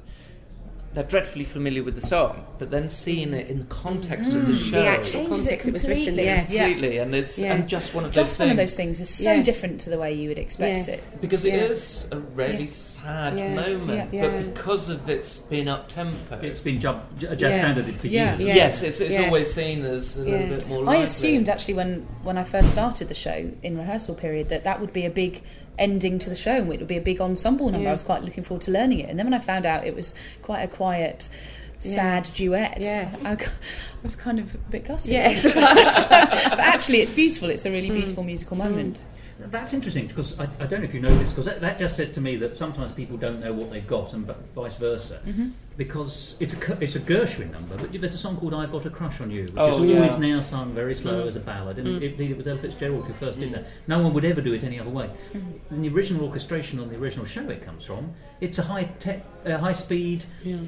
Speaker 2: they're dreadfully familiar with the song, but then seeing it in the context of the show.
Speaker 3: The actual
Speaker 4: Changes it
Speaker 3: context it was written.
Speaker 4: completely.
Speaker 3: Yes.
Speaker 4: Yeah.
Speaker 2: Completely, and it's
Speaker 3: Yes.
Speaker 2: and just one of those
Speaker 4: Just
Speaker 2: things.
Speaker 4: one of those things is so
Speaker 3: Yes.
Speaker 4: different to the way you would expect
Speaker 3: Yes.
Speaker 4: it.
Speaker 2: Because it
Speaker 3: Yes.
Speaker 2: is a really
Speaker 3: Yes.
Speaker 2: sad
Speaker 3: Yes.
Speaker 2: moment,
Speaker 3: Yeah.
Speaker 2: but because of it's been up tempo.
Speaker 1: It's been jazz
Speaker 3: Yeah.
Speaker 1: standarded for
Speaker 4: Yeah.
Speaker 1: years.
Speaker 3: Yeah.
Speaker 2: Yes, it's
Speaker 3: Yes.
Speaker 2: always seen as a little
Speaker 3: Yes.
Speaker 2: bit more
Speaker 4: I
Speaker 2: lively.
Speaker 4: assumed actually when I first started the show in rehearsal period that would be a big ending to the show and it would be a big ensemble number.
Speaker 3: Yeah.
Speaker 4: I was quite looking forward to learning it, and then when I found out it was quite a quiet, sad
Speaker 3: Yes.
Speaker 4: duet,
Speaker 3: Yes.
Speaker 4: I was kind of a bit gutted.
Speaker 3: Yes.
Speaker 4: But actually it's beautiful. It's a really beautiful musical moment.
Speaker 1: That's interesting because I don't know if you know this, because that just says to me that sometimes people don't know what they've got, and vice versa. Because it's a Gershwin number, but there's a song called "I've Got a Crush on You," which
Speaker 2: Oh,
Speaker 1: is
Speaker 2: yeah.
Speaker 1: always now sung very slow as a ballad, and it was Ella Fitzgerald who first did that. No one would ever do it any other way. In the original orchestration on the original show it comes from, it's a high speed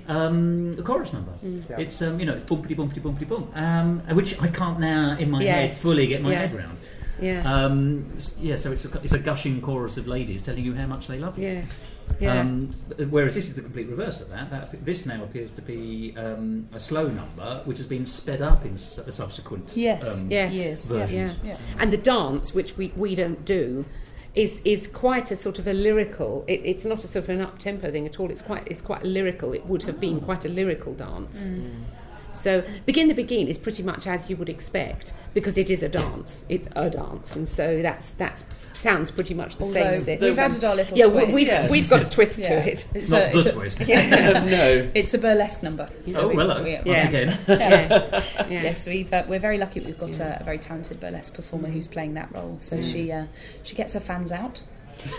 Speaker 1: chorus number.
Speaker 2: Yeah.
Speaker 1: It's it's bumpity bumpity bumpity bump, which I can't now in my head
Speaker 3: Yes.
Speaker 1: fully get my
Speaker 3: Yeah.
Speaker 1: head round.
Speaker 3: Yeah.
Speaker 1: So it's a gushing chorus of ladies telling you how much they love you.
Speaker 3: Yes. Yeah.
Speaker 1: Whereas this is the complete reverse of that. This now appears to be a slow number, which has been sped up in a subsequent
Speaker 4: Yes.
Speaker 3: Yes.
Speaker 4: Yes.
Speaker 1: versions.
Speaker 3: Yeah.
Speaker 4: Yeah.
Speaker 3: And the dance, which we don't do, is quite a sort of a lyrical. It's not a sort of an up tempo thing at all. It's quite lyrical. It would have been quite a lyrical dance. So Begin the Beguine is pretty much as you would expect, because it is a dance. It's a dance, and so that's sounds pretty much the same
Speaker 4: Although
Speaker 3: as it.
Speaker 4: we've added our little
Speaker 3: yeah,
Speaker 4: twist.
Speaker 3: we've got a twist
Speaker 4: Yeah.
Speaker 3: to it.
Speaker 4: It's
Speaker 1: Not the
Speaker 4: it's
Speaker 1: twist.
Speaker 2: No.
Speaker 4: It's a burlesque number.
Speaker 1: Oh, hello.
Speaker 4: Yeah.
Speaker 1: Once
Speaker 3: Yes.
Speaker 1: again.
Speaker 3: Yes.
Speaker 4: Yes, we're very lucky. We've got a very talented burlesque performer who's playing that role. So she gets her fans out.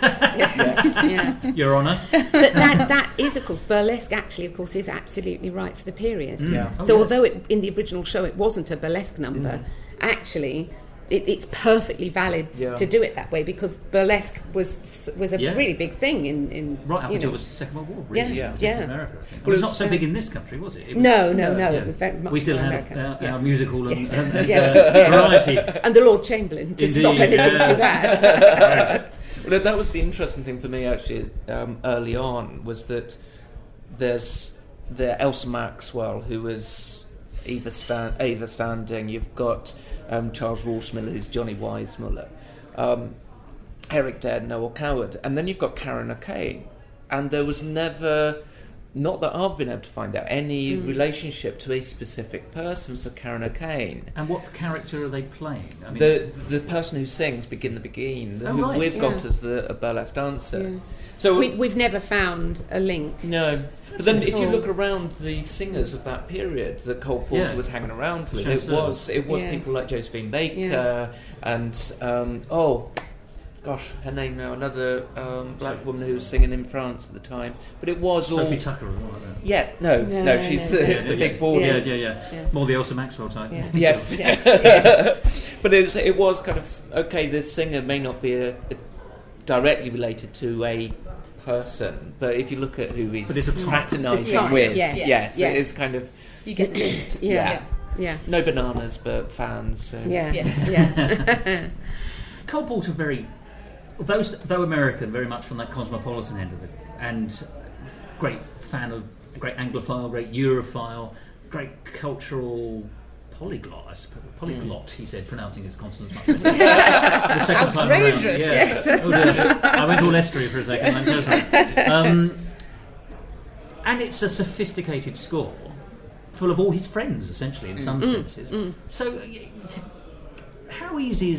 Speaker 3: Yeah.
Speaker 1: Your Honour.
Speaker 3: But that is, of course, burlesque actually, of course, is absolutely right for the period.
Speaker 2: Yeah.
Speaker 1: Oh,
Speaker 3: So
Speaker 1: yeah.
Speaker 3: although in the original show it wasn't a burlesque number, actually it's perfectly valid
Speaker 2: Yeah.
Speaker 3: to do it that way, because burlesque was a
Speaker 1: Yeah.
Speaker 3: really big thing in
Speaker 1: Right up
Speaker 3: you
Speaker 1: until
Speaker 3: know.
Speaker 1: the Second World War, really.
Speaker 3: Yeah,
Speaker 1: in
Speaker 3: yeah.
Speaker 1: America, I think.
Speaker 2: Well,
Speaker 1: It's not so
Speaker 3: yeah.
Speaker 1: big in this country, was it? It was-
Speaker 3: No,
Speaker 1: Yeah.
Speaker 3: it was very much
Speaker 1: We still
Speaker 3: more
Speaker 1: had
Speaker 3: American. Yeah.
Speaker 1: our musical and,
Speaker 3: Yes.
Speaker 1: and
Speaker 3: Yes, yes.
Speaker 1: variety.
Speaker 3: And the Lord Chamberlain to stop
Speaker 1: Indeed,
Speaker 3: anything
Speaker 1: yeah.
Speaker 3: too bad.
Speaker 2: Well, that was the interesting thing for me actually early on, was that there's the Elsa Maxwell, who is Ava Standing. You've got Charles Rorsmiller, who's Johnny Weissmuller, Eric Dare, Noel Coward, and then you've got Karen O'Kane. And there was never, not that I've been able to find out, any relationship to a specific person for Karen O'Kane.
Speaker 1: And what character are they playing? I mean,
Speaker 2: The person who sings Begin the Beguine,
Speaker 1: Oh,
Speaker 2: who
Speaker 1: right.
Speaker 2: we've got
Speaker 3: Yeah.
Speaker 2: as a burlesque dancer.
Speaker 3: Yeah.
Speaker 2: So
Speaker 3: We've never found a link.
Speaker 2: no, but then if you
Speaker 3: all.
Speaker 2: look around the singers of that period that Cole Porter
Speaker 1: Yeah.
Speaker 2: was hanging around with,
Speaker 1: Sure,
Speaker 2: it was
Speaker 3: Yes.
Speaker 2: people like Josephine Baker
Speaker 3: Yeah.
Speaker 2: and gosh, her name now, another black woman who was singing in France at the time. But it was
Speaker 5: Sophie
Speaker 2: all...
Speaker 5: Tucker or something like that.
Speaker 2: Yeah, no, she's the big bald.
Speaker 5: Yeah. More the Elsa Maxwell type.
Speaker 3: Yeah.
Speaker 2: Yes.
Speaker 3: Yes.
Speaker 2: But it was kind of, okay, the singer may not be directly related to a person, but if you look at who he's fraternising with, yes, it is kind of...
Speaker 4: You get the gist.
Speaker 3: Yeah.
Speaker 2: No bananas, but fans. So.
Speaker 3: Yeah.
Speaker 5: Cole Porter, though American, very much from that cosmopolitan end of it, and great fan of, a great Anglophile, great Europhile, great cultural polyglot, he said, pronouncing his consonants much better. The second time around.
Speaker 4: Outrageous.
Speaker 3: Yes.
Speaker 5: Oh dear. I went all Estrie for a second, I'm so sorry. And it's a sophisticated score, full of all his friends, essentially, in some senses. So, how easy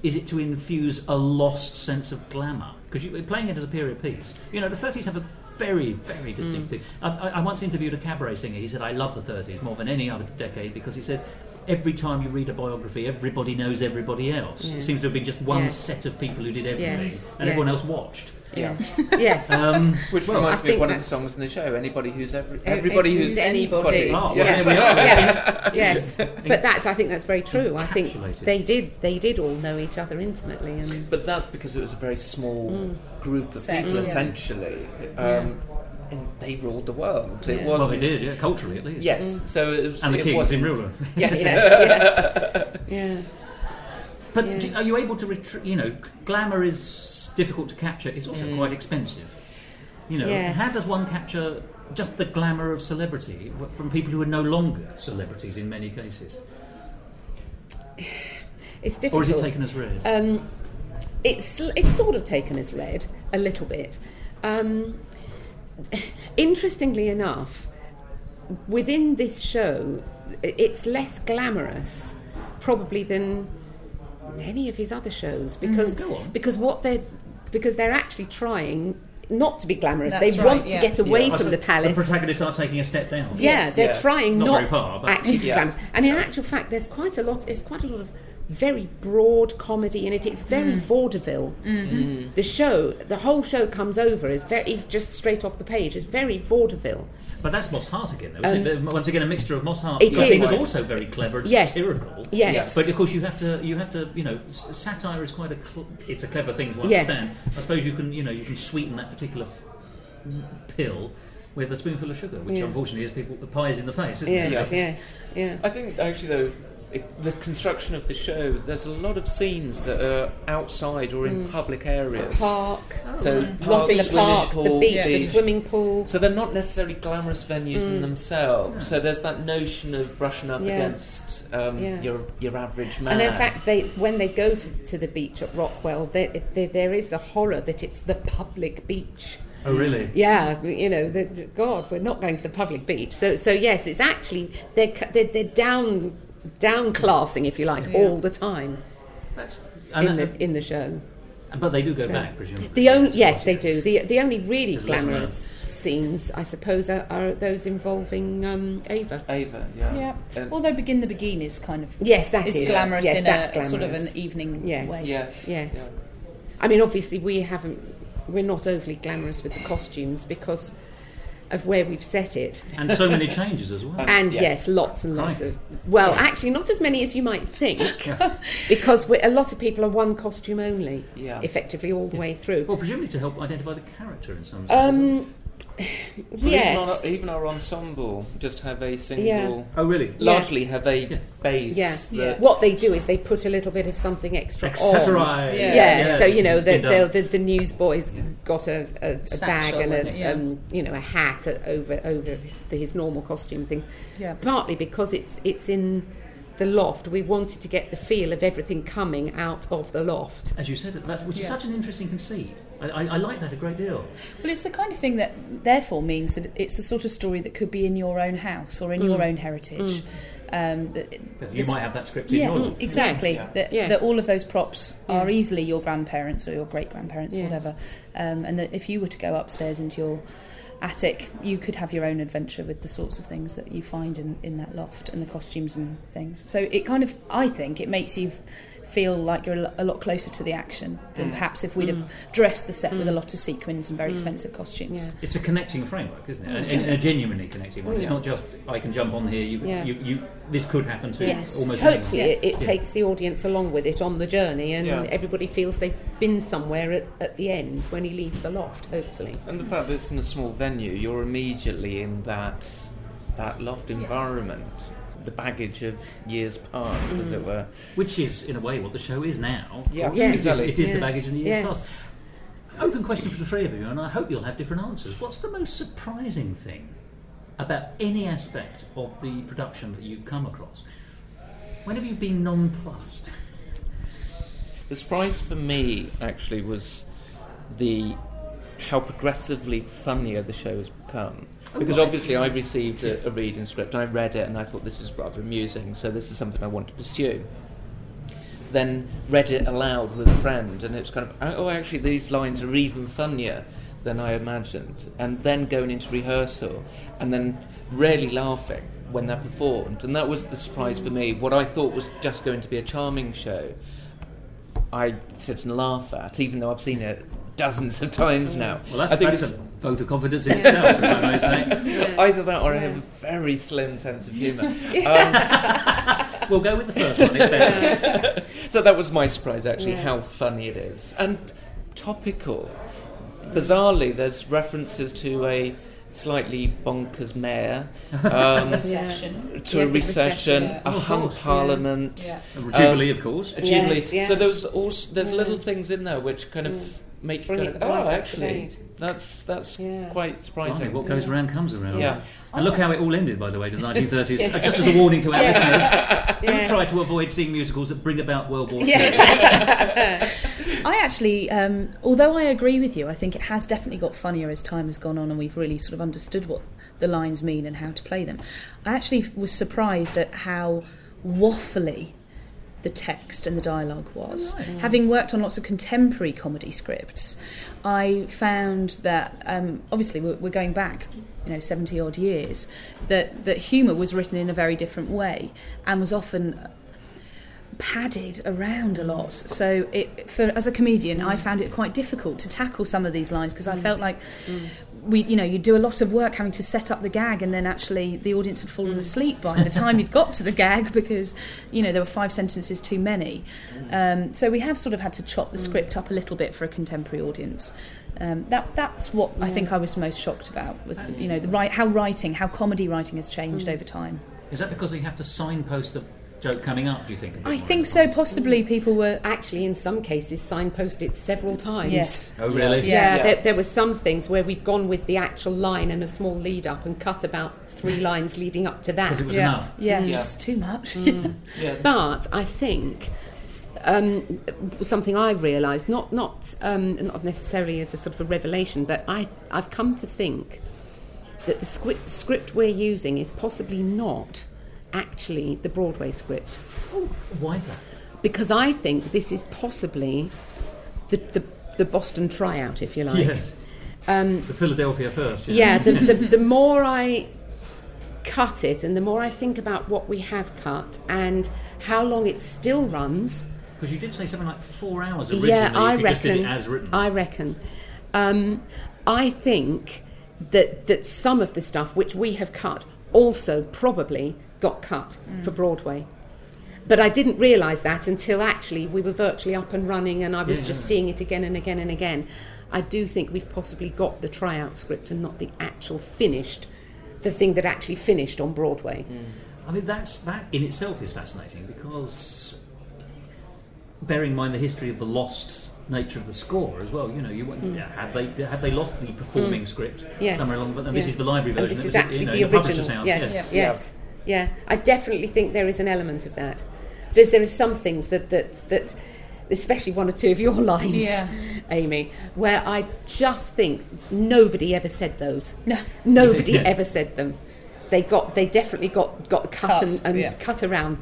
Speaker 5: is it to infuse a lost sense of glamour? Because you're playing it as a period piece. You know, the 30s have a very, very distinct thing. I once interviewed a cabaret singer. He said, I love the 30s more than any other decade, because he said, every time you read a biography, everybody knows everybody else.
Speaker 3: Yes.
Speaker 5: It seems to have been just one
Speaker 3: Yes.
Speaker 5: set of people who did everything,
Speaker 3: Yes.
Speaker 5: and everyone
Speaker 3: Yes.
Speaker 5: else watched.
Speaker 3: Yes.
Speaker 2: Which
Speaker 3: Well,
Speaker 2: reminds
Speaker 3: I
Speaker 2: me of
Speaker 3: think
Speaker 2: one of the
Speaker 3: that's-
Speaker 2: songs in the show. Everybody who's everybody who's
Speaker 3: anybody.
Speaker 5: Oh, well,
Speaker 3: Yes.
Speaker 5: there we are.
Speaker 3: Yes. But I think that's very true. I think
Speaker 5: Encapsulated.
Speaker 3: they did all know each other intimately, and
Speaker 2: But that's because it was a very small group of
Speaker 4: Set,
Speaker 2: people,
Speaker 4: yeah.
Speaker 2: essentially. And they ruled the world.
Speaker 3: Yeah.
Speaker 2: It
Speaker 5: Well,
Speaker 2: was
Speaker 5: they did, yeah, culturally at least.
Speaker 2: Yes. So it was.
Speaker 5: And the
Speaker 2: it
Speaker 5: king was
Speaker 2: wasn't-
Speaker 5: in ruler.
Speaker 2: Yes.
Speaker 3: yeah.
Speaker 5: But
Speaker 3: Yeah.
Speaker 5: are you able to glamour is difficult to capture. It's also quite expensive. You know,
Speaker 3: Yes.
Speaker 5: how does one capture just the glamour of celebrity from people who are no longer celebrities in many cases?
Speaker 3: It's
Speaker 5: Or
Speaker 3: difficult.
Speaker 5: is it taken as read?
Speaker 3: It's sort of taken as read a little bit. Interestingly enough, within this show, it's less glamorous probably than any of his other shows, because
Speaker 5: Go on.
Speaker 3: because they're actually trying not to be glamorous.
Speaker 4: That's
Speaker 3: They
Speaker 4: right,
Speaker 3: want to
Speaker 4: yeah.
Speaker 3: get away
Speaker 5: Yeah.
Speaker 3: from the
Speaker 5: The
Speaker 3: palace.
Speaker 5: protagonists are taking a step down.
Speaker 3: Yeah, they're
Speaker 2: Yes.
Speaker 3: trying
Speaker 5: Not
Speaker 3: not,
Speaker 5: very far, but-
Speaker 3: actually to be
Speaker 2: Yeah.
Speaker 3: glamorous. And in actual fact, there's quite a lot of very broad comedy in it. It's very vaudeville. Mm-hmm. The whole show comes over as very, just straight off the page, it's very vaudeville.
Speaker 5: But that's Moss Hart again, though, isn't it? Once again, a mixture of Moss Hart.
Speaker 3: It
Speaker 5: which I think
Speaker 3: is.
Speaker 5: was also very clever and
Speaker 3: Yes.
Speaker 5: satirical.
Speaker 3: Yes.
Speaker 5: But of course, you have to, satire is quite it's a clever thing to
Speaker 3: Yes.
Speaker 5: understand. I suppose you can sweeten that particular pill with a spoonful of sugar, which
Speaker 3: Yeah.
Speaker 5: unfortunately is the pies in the face, isn't it?
Speaker 3: Yes.
Speaker 2: I think actually though, the construction of the show, there's a lot of scenes that are outside or in public areas.
Speaker 3: Park,
Speaker 2: So
Speaker 3: lot in the
Speaker 2: swimming
Speaker 3: park,
Speaker 2: pool,
Speaker 3: the beach, the swimming pool.
Speaker 2: So they're not necessarily glamorous venues in themselves. So there's that notion of brushing up
Speaker 3: Yeah.
Speaker 2: against your average man.
Speaker 3: And in fact, when they go to the beach at Rockwell, there is the horror that it's the public beach.
Speaker 5: Oh, really?
Speaker 3: Yeah, God, we're not going to the public beach. So yes, it's actually they're down classing, if you like, all the time in the show.
Speaker 5: But they do go
Speaker 3: So,
Speaker 5: back, presumably.
Speaker 3: Yes, they do. The only really
Speaker 5: There's less
Speaker 3: glamorous scenes, I suppose, are those involving Ava.
Speaker 2: Ava, yeah.
Speaker 4: Yeah. Although the Beguine is kind of
Speaker 3: Yes, that
Speaker 4: is
Speaker 3: is.
Speaker 4: glamorous
Speaker 3: Yes,
Speaker 4: in
Speaker 3: that's
Speaker 4: a sort of
Speaker 3: glamorous.
Speaker 4: an evening
Speaker 3: Yes.
Speaker 4: way.
Speaker 2: Yes.
Speaker 3: Yes. I mean, obviously, we're not overly glamorous with the costumes because of where we've set it.
Speaker 5: And so many changes as well.
Speaker 3: And
Speaker 2: Yes.
Speaker 3: yes, lots and lots
Speaker 5: Right.
Speaker 3: of... Well, actually, not as many as you might think, because a lot of people are one costume only, effectively all the way through.
Speaker 5: Well, presumably to help identify the character in some sense.
Speaker 3: Yes.
Speaker 2: Even our ensemble just have a single.
Speaker 3: Yeah.
Speaker 5: Oh, really?
Speaker 2: Largely have a base.
Speaker 3: Yeah.
Speaker 2: that-
Speaker 3: What they do is they put a little bit of something extra on.
Speaker 5: Accessorise.
Speaker 4: Yeah.
Speaker 3: Yeah, so
Speaker 5: It's been done.
Speaker 3: the newsboys got a bag
Speaker 4: Satchel
Speaker 3: and
Speaker 4: and
Speaker 3: a hat over his normal costume thing.
Speaker 4: Yeah.
Speaker 3: Partly because it's in the loft. We wanted to get the feel of everything coming out of the loft.
Speaker 5: As you said, which is
Speaker 4: Yeah.
Speaker 5: such an interesting conceit. I like that a great deal.
Speaker 4: Well, it's the kind of thing that therefore means that it's the sort of story that could be in your own house or in your own heritage.
Speaker 5: You might have that script in your life.
Speaker 4: Exactly.
Speaker 2: Yes.
Speaker 4: That all of those props are
Speaker 3: Yes.
Speaker 4: easily your grandparents or your great grandparents or
Speaker 3: Yes.
Speaker 4: whatever. And that if you were to go upstairs into your attic, you could have your own adventure with the sorts of things that you find in that loft and the costumes and things. So it kind of, I think, it makes you feel like you're a lot closer to the action than perhaps if we'd have dressed the set with a lot of sequins and very expensive costumes.
Speaker 3: Yeah.
Speaker 5: It's a connecting framework, isn't it? And a genuinely connecting one. It's not just I can jump on here. You this could happen to almost
Speaker 3: Hopefully
Speaker 5: anyone.
Speaker 3: it takes the audience along with it on the journey, and everybody feels they've been somewhere at the end when he leaves the loft, hopefully.
Speaker 2: And the fact that it's in a small venue, you're immediately in that loft environment, the baggage of years past, as it were.
Speaker 5: Which is, in a way, what the show is now.
Speaker 2: Yeah,
Speaker 3: exactly.
Speaker 5: It is the baggage of the years
Speaker 3: Yes.
Speaker 5: past. Open question for the three of you, and I hope you'll have different answers. What's the most surprising thing about any aspect of the production that you've come across? When have you been nonplussed?
Speaker 2: The surprise for me, actually, was how progressively funnier the show has become. Because obviously I received a reading script, and I read it and I thought this is rather amusing, so this is something I want to pursue. Then read it aloud with a friend, and it's kind of, oh, actually these lines are even funnier than I imagined. And then going into rehearsal, and then really laughing when they're performed. And that was the surprise for me. What I thought was just going to be a charming show, I sit and laugh at, even though I've seen it dozens of times now.
Speaker 5: Well, that's
Speaker 2: it's
Speaker 5: a vote of confidence in itself, if I may say.
Speaker 2: either that or I have a very slim sense of humour.
Speaker 5: We'll go with the first one, it's better.
Speaker 2: So that was my surprise, actually, how funny it is. And topical. Bizarrely, there's references to a slightly bonkers mayor, to a recession, a hung parliament,
Speaker 5: Jubilee, of course.
Speaker 2: a Jubilee.
Speaker 3: Yes, yeah.
Speaker 2: So there's little things in there which kind of make you
Speaker 3: Bring
Speaker 2: go,
Speaker 3: it
Speaker 2: oh,
Speaker 3: right up to
Speaker 2: actually,
Speaker 3: date.
Speaker 2: that's
Speaker 3: Yeah.
Speaker 2: quite surprising.
Speaker 5: Right, what goes around comes around.
Speaker 2: Yeah.
Speaker 5: And look how it all ended, by the way, the 1930s. Just as a warning to our listeners, don't try to avoid seeing musicals that bring about World War II.
Speaker 4: I actually, although I agree with you, I think it has definitely got funnier as time has gone on and we've really sort of understood what the lines mean and how to play them. I actually was surprised at how waffly the text and the dialogue was. Right. Having worked on lots of contemporary comedy scripts, I found that, obviously we're going back 70 odd years, that humour was written in a very different way and was often padded around a lot. So as a comedian, I found it quite difficult to tackle some of these lines because I felt like you do a lot of work having to set up the gag, and then actually the audience had fallen asleep by the time you'd got to the gag because there were 5 sentences too many. So we have sort of had to chop the script up a little bit for a contemporary audience. That's what I think I was most shocked about was how comedy writing has changed over time.
Speaker 5: Is that because you have to signpost a joke coming up, do you think?
Speaker 4: I think so. Possibly people were
Speaker 3: Actually, in some cases, signpost it several times.
Speaker 4: Yes.
Speaker 5: Oh, really?
Speaker 3: Yeah. There were some things where we've gone with the actual line and a small lead up and cut about 3 lines leading up to that.
Speaker 5: Because it was enough.
Speaker 4: Just too much.
Speaker 3: But I think something I realised, not necessarily as a sort of a revelation, but I've come to think that the script we're using is possibly not actually the Broadway script.
Speaker 5: Oh, why is that?
Speaker 3: Because I think this is possibly the Boston tryout, if you like.
Speaker 5: Yes. The Philadelphia first.
Speaker 3: Yeah, the more I cut it and the more I think about what we have cut and how long it still runs.
Speaker 5: Because you did say something like 4 hours originally.
Speaker 3: Yeah, I
Speaker 5: just did it as written.
Speaker 3: I reckon. I think that some of the stuff which we have cut also probably got cut for Broadway. But I didn't realise that until actually we were virtually up and running and I was just seeing it again and again and again. I do think we've possibly got the tryout script and not the actual the thing that actually finished on Broadway.
Speaker 5: I mean, that in itself is fascinating because bearing in mind the history of the lost nature of the score as well, had they lost the performing script somewhere along, but this is the library version.
Speaker 3: And this is actually the original.
Speaker 5: Publisher's house.
Speaker 3: Yes. Yeah, I definitely think there is an element of that. Because there are some things that especially 1 or 2 of your lines, Amy, where I just think nobody ever said those. No. Nobody ever said them. They definitely got cut and cut around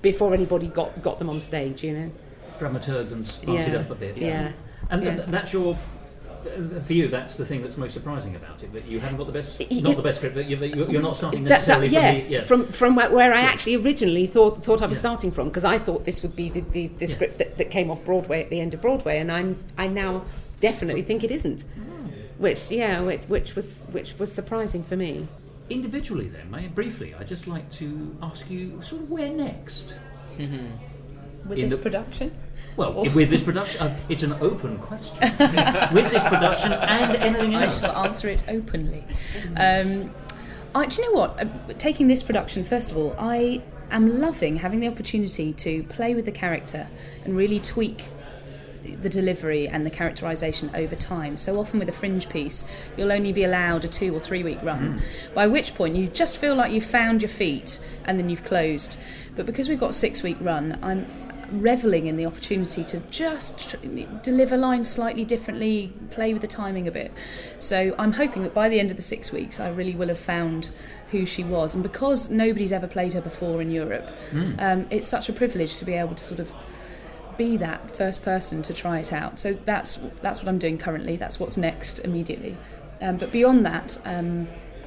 Speaker 3: before anybody got them on stage,
Speaker 5: Dramaturged and smarted up a bit.
Speaker 3: Yeah.
Speaker 5: And that's your for you, that's the thing that's most surprising about it, that you haven't got the best, not the best script, that you're not starting necessarily
Speaker 3: from where I actually originally thought I was starting from, because I thought this would be the script that came off Broadway at the end of Broadway, and I now definitely think it isn't, which was surprising for me.
Speaker 5: Individually then, briefly, I'd just like to ask you sort of where next?
Speaker 4: With this production?
Speaker 5: Well, with this production, it's an open question. With this production and anything else.
Speaker 4: I shall answer it openly. Do you know what? Taking this production, first of all, I am loving having the opportunity to play with the character and really tweak the delivery and the characterisation over time. So often with a fringe piece, you'll only be allowed a 2 or 3 week run, by which point you just feel like you've found your feet and then you've closed. But because we've got a 6 week run, I'm revelling in the opportunity to just deliver lines slightly differently, play with the timing a bit. So I'm hoping that by the end of the 6 weeks I really will have found who she was, and because nobody's ever played her before in Europe, it's such a privilege to be able to sort of be that first person to try it out. So that's what I'm doing currently. That's what's next immediately. But beyond that,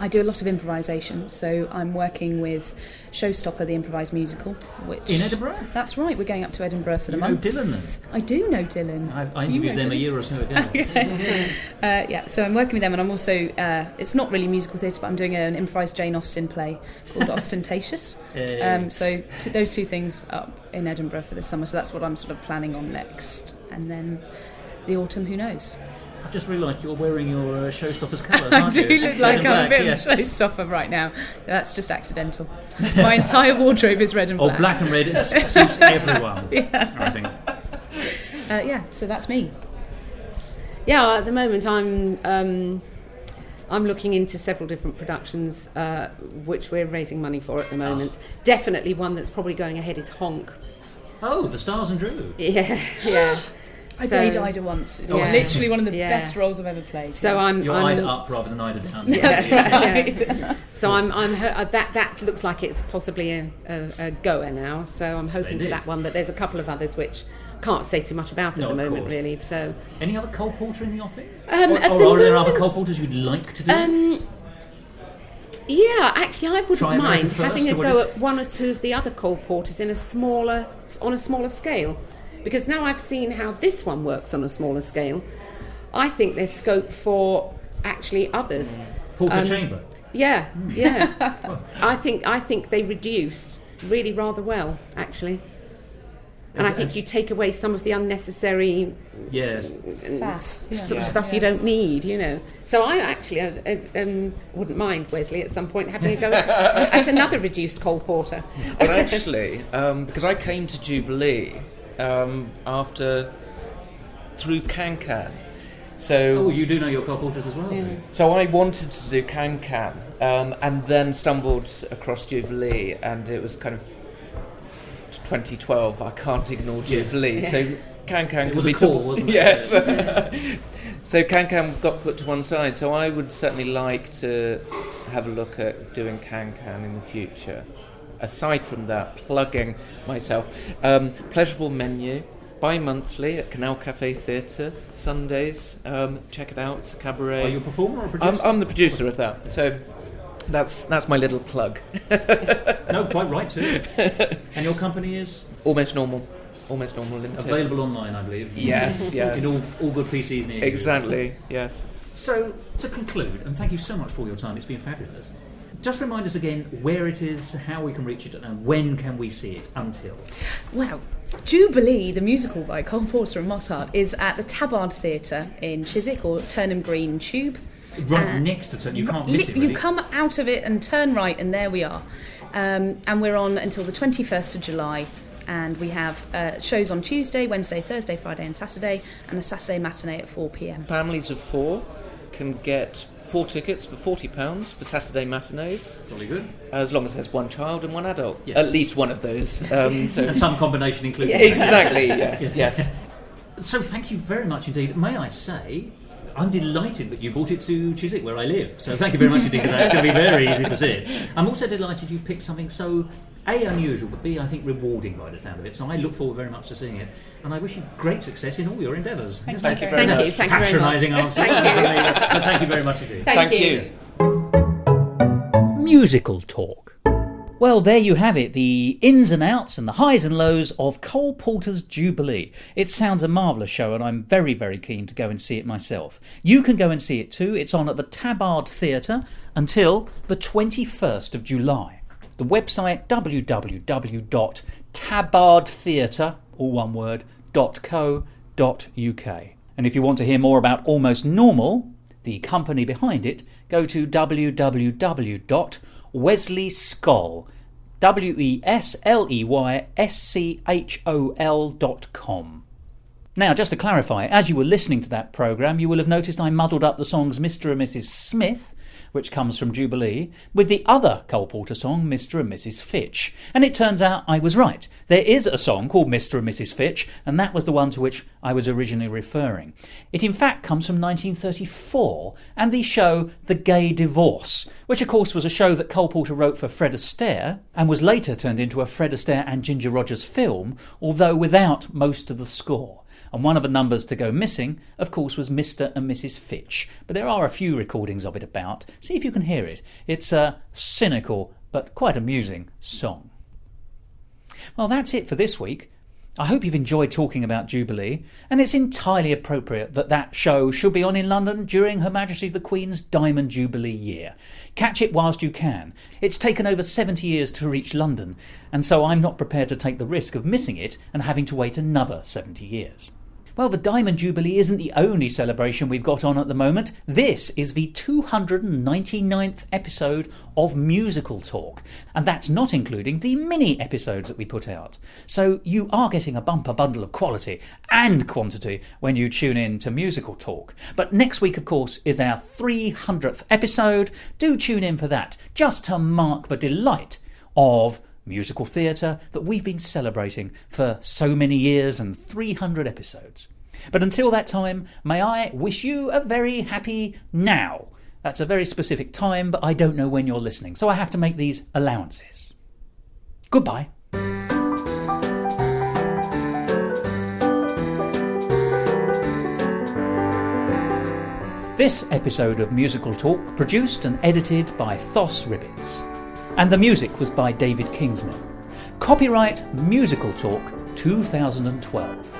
Speaker 4: I do a lot of improvisation, so I'm working with Showstopper, the improvised musical. Which
Speaker 5: in Edinburgh?
Speaker 4: That's right, we're going up to Edinburgh for the month.
Speaker 5: You know Dylan then?
Speaker 4: I do know Dylan.
Speaker 5: I interviewed them a year or so ago.
Speaker 4: So I'm working with them, and I'm also, it's not really musical theatre, but I'm doing an improvised Jane Austen play called Ostentatious. So those two things up in Edinburgh for this summer, so that's what I'm sort of planning on next. And then the autumn, who knows?
Speaker 5: I've just realised you're wearing your Showstoppers colours, aren't you?
Speaker 4: I do look like I'm a bit of a showstopper right now. That's just accidental. My entire wardrobe is red and black.
Speaker 5: Oh, black and red, it suits everyone, I think.
Speaker 4: So that's me.
Speaker 3: Yeah, at the moment I'm looking into several different productions which we're raising money for at the moment. Definitely one that's probably going ahead is Honk.
Speaker 5: Oh, The Stars and Drew.
Speaker 3: Yeah.
Speaker 4: I played Ida once. It's literally one of the best roles I've ever played.
Speaker 3: So
Speaker 5: You're Ida up rather than Ida down.
Speaker 4: That's right.
Speaker 3: So that looks like it's possibly a goer now. So I'm hoping for that one. But there's a couple of others which can't say too much about at the moment, really. So
Speaker 5: any other Cole Porter in the offing?
Speaker 3: Or
Speaker 5: are there other Cole Porters you'd like to do?
Speaker 3: Yeah, actually, I wouldn't mind having a go at one or two of the other Cole Porters on a smaller scale. Because now I've seen how this one works on a smaller scale, I think there's scope for actually others.
Speaker 5: Porter Chamber?
Speaker 3: Yeah. I think they reduce really rather well, actually. And I think you take away some of the unnecessary stuff you don't need, you know. So I actually wouldn't mind, Wesley, at some point having a go at another reduced Cole Porter.
Speaker 2: Well, actually, because I came to Jubilee through Can-Can.
Speaker 5: So you do know your Cole Porters as well.
Speaker 3: Yeah.
Speaker 2: So I wanted to do Can-Can, and then stumbled across Jubilee, and it was kind of 2012. I can't ignore Jubilee.
Speaker 5: Yes.
Speaker 2: So Can-Can
Speaker 5: was a call, wasn't it?
Speaker 2: Yes. So Can-Can got put to one side. So I would certainly like to have a look at doing Can-Can in the future. Aside from that, plugging myself, Pleasurable Menu, bi-monthly at Canal Cafe Theatre, Sundays. Check it out. It's a cabaret.
Speaker 5: Are you a performer or a producer?
Speaker 2: I'm the producer of that. So that's my little plug.
Speaker 5: No, quite right too. And your company is?
Speaker 2: Almost Normal Limited.
Speaker 5: Available online, I believe.
Speaker 2: Yes.
Speaker 5: In all good PCs near you.
Speaker 2: Exactly. Yes.
Speaker 5: So to conclude, and thank you so much for your time. It's been fabulous. Just remind us again where it is, how we can reach it, and when can we see it until?
Speaker 4: Well, Jubilee, the musical by Cole Porter and Moss Hart, is at the Tabard Theatre in Chiswick, or Turnham Green Tube.
Speaker 5: Right next to Turnham, you can't miss it, really.
Speaker 4: You come out of it and turn right, and there we are. And we're on until the 21st of July, and we have shows on Tuesday, Wednesday, Thursday, Friday and Saturday, and a Saturday matinee at 4 p.m.
Speaker 2: Families of 4 can get 4 tickets for £40 for Saturday matinees.
Speaker 5: Jolly good.
Speaker 2: As long as there's one child and one adult.
Speaker 5: Yes.
Speaker 2: At least one of those.
Speaker 5: And some combination included.
Speaker 2: Exactly, yes.
Speaker 5: So thank you very much indeed. May I say, I'm delighted that you brought it to Chiswick, where I live. So thank you very much indeed, because it's going to be very easy to see it. I'm also delighted you picked something so A, unusual, but B, I think rewarding by the sound of it. So I look forward very much to seeing it, and I wish you great success in all your endeavours.
Speaker 4: Thank you.
Speaker 3: Thank you very much.
Speaker 5: Patronising answer. But thank you very much indeed.
Speaker 3: Thank you.
Speaker 1: Musical talk. Well, there you have it, the ins and outs and the highs and lows of Cole Porter's Jubilee. It sounds a marvellous show, and I'm very, very keen to go and see it myself. You can go and see it too. It's on at the Tabard Theatre until the 21st of July. The website www.tabardtheatre, all one word, .co.uk. And if you want to hear more about Almost Normal, the company behind it, go to www.wesleyschol, WESLEYSCHOL.com. Now, just to clarify, as you were listening to that programme, you will have noticed I muddled up the songs Mr. and Mrs. Smith, which comes from Jubilee, with the other Cole Porter song, Mr. and Mrs. Fitch. And it turns out I was right. There is a song called Mr. and Mrs. Fitch, and that was the one to which I was originally referring. It in fact comes from 1934, and the show The Gay Divorce, which of course was a show that Cole Porter wrote for Fred Astaire, and was later turned into a Fred Astaire and Ginger Rogers film, although without most of the score. And one of the numbers to go missing, of course, was Mr. and Mrs. Fitch. But there are a few recordings of it about. See if you can hear it. It's a cynical but quite amusing song. Well, that's it for this week. I hope you've enjoyed talking about Jubilee, and it's entirely appropriate that that show should be on in London during Her Majesty the Queen's Diamond Jubilee year. Catch it whilst you can. It's taken over 70 years to reach London, and so I'm not prepared to take the risk of missing it and having to wait another 70 years. Well, the Diamond Jubilee isn't the only celebration we've got on at the moment. This is the 299th episode of Musical Talk, and that's not including the mini episodes that we put out. So you are getting a bumper bundle of quality and quantity when you tune in to Musical Talk. But next week, of course, is our 300th episode. Do tune in for that, just to mark the delight of musical theatre that we've been celebrating for so many years and 300 episodes. But until that time, may I wish you a very happy now. That's a very specific time, but I don't know when you're listening, so I have to make these allowances. Goodbye. This episode of Musical Talk produced and edited by Thos Ribbits. And the music was by David Kingsmill. Copyright Musical Talk 2012.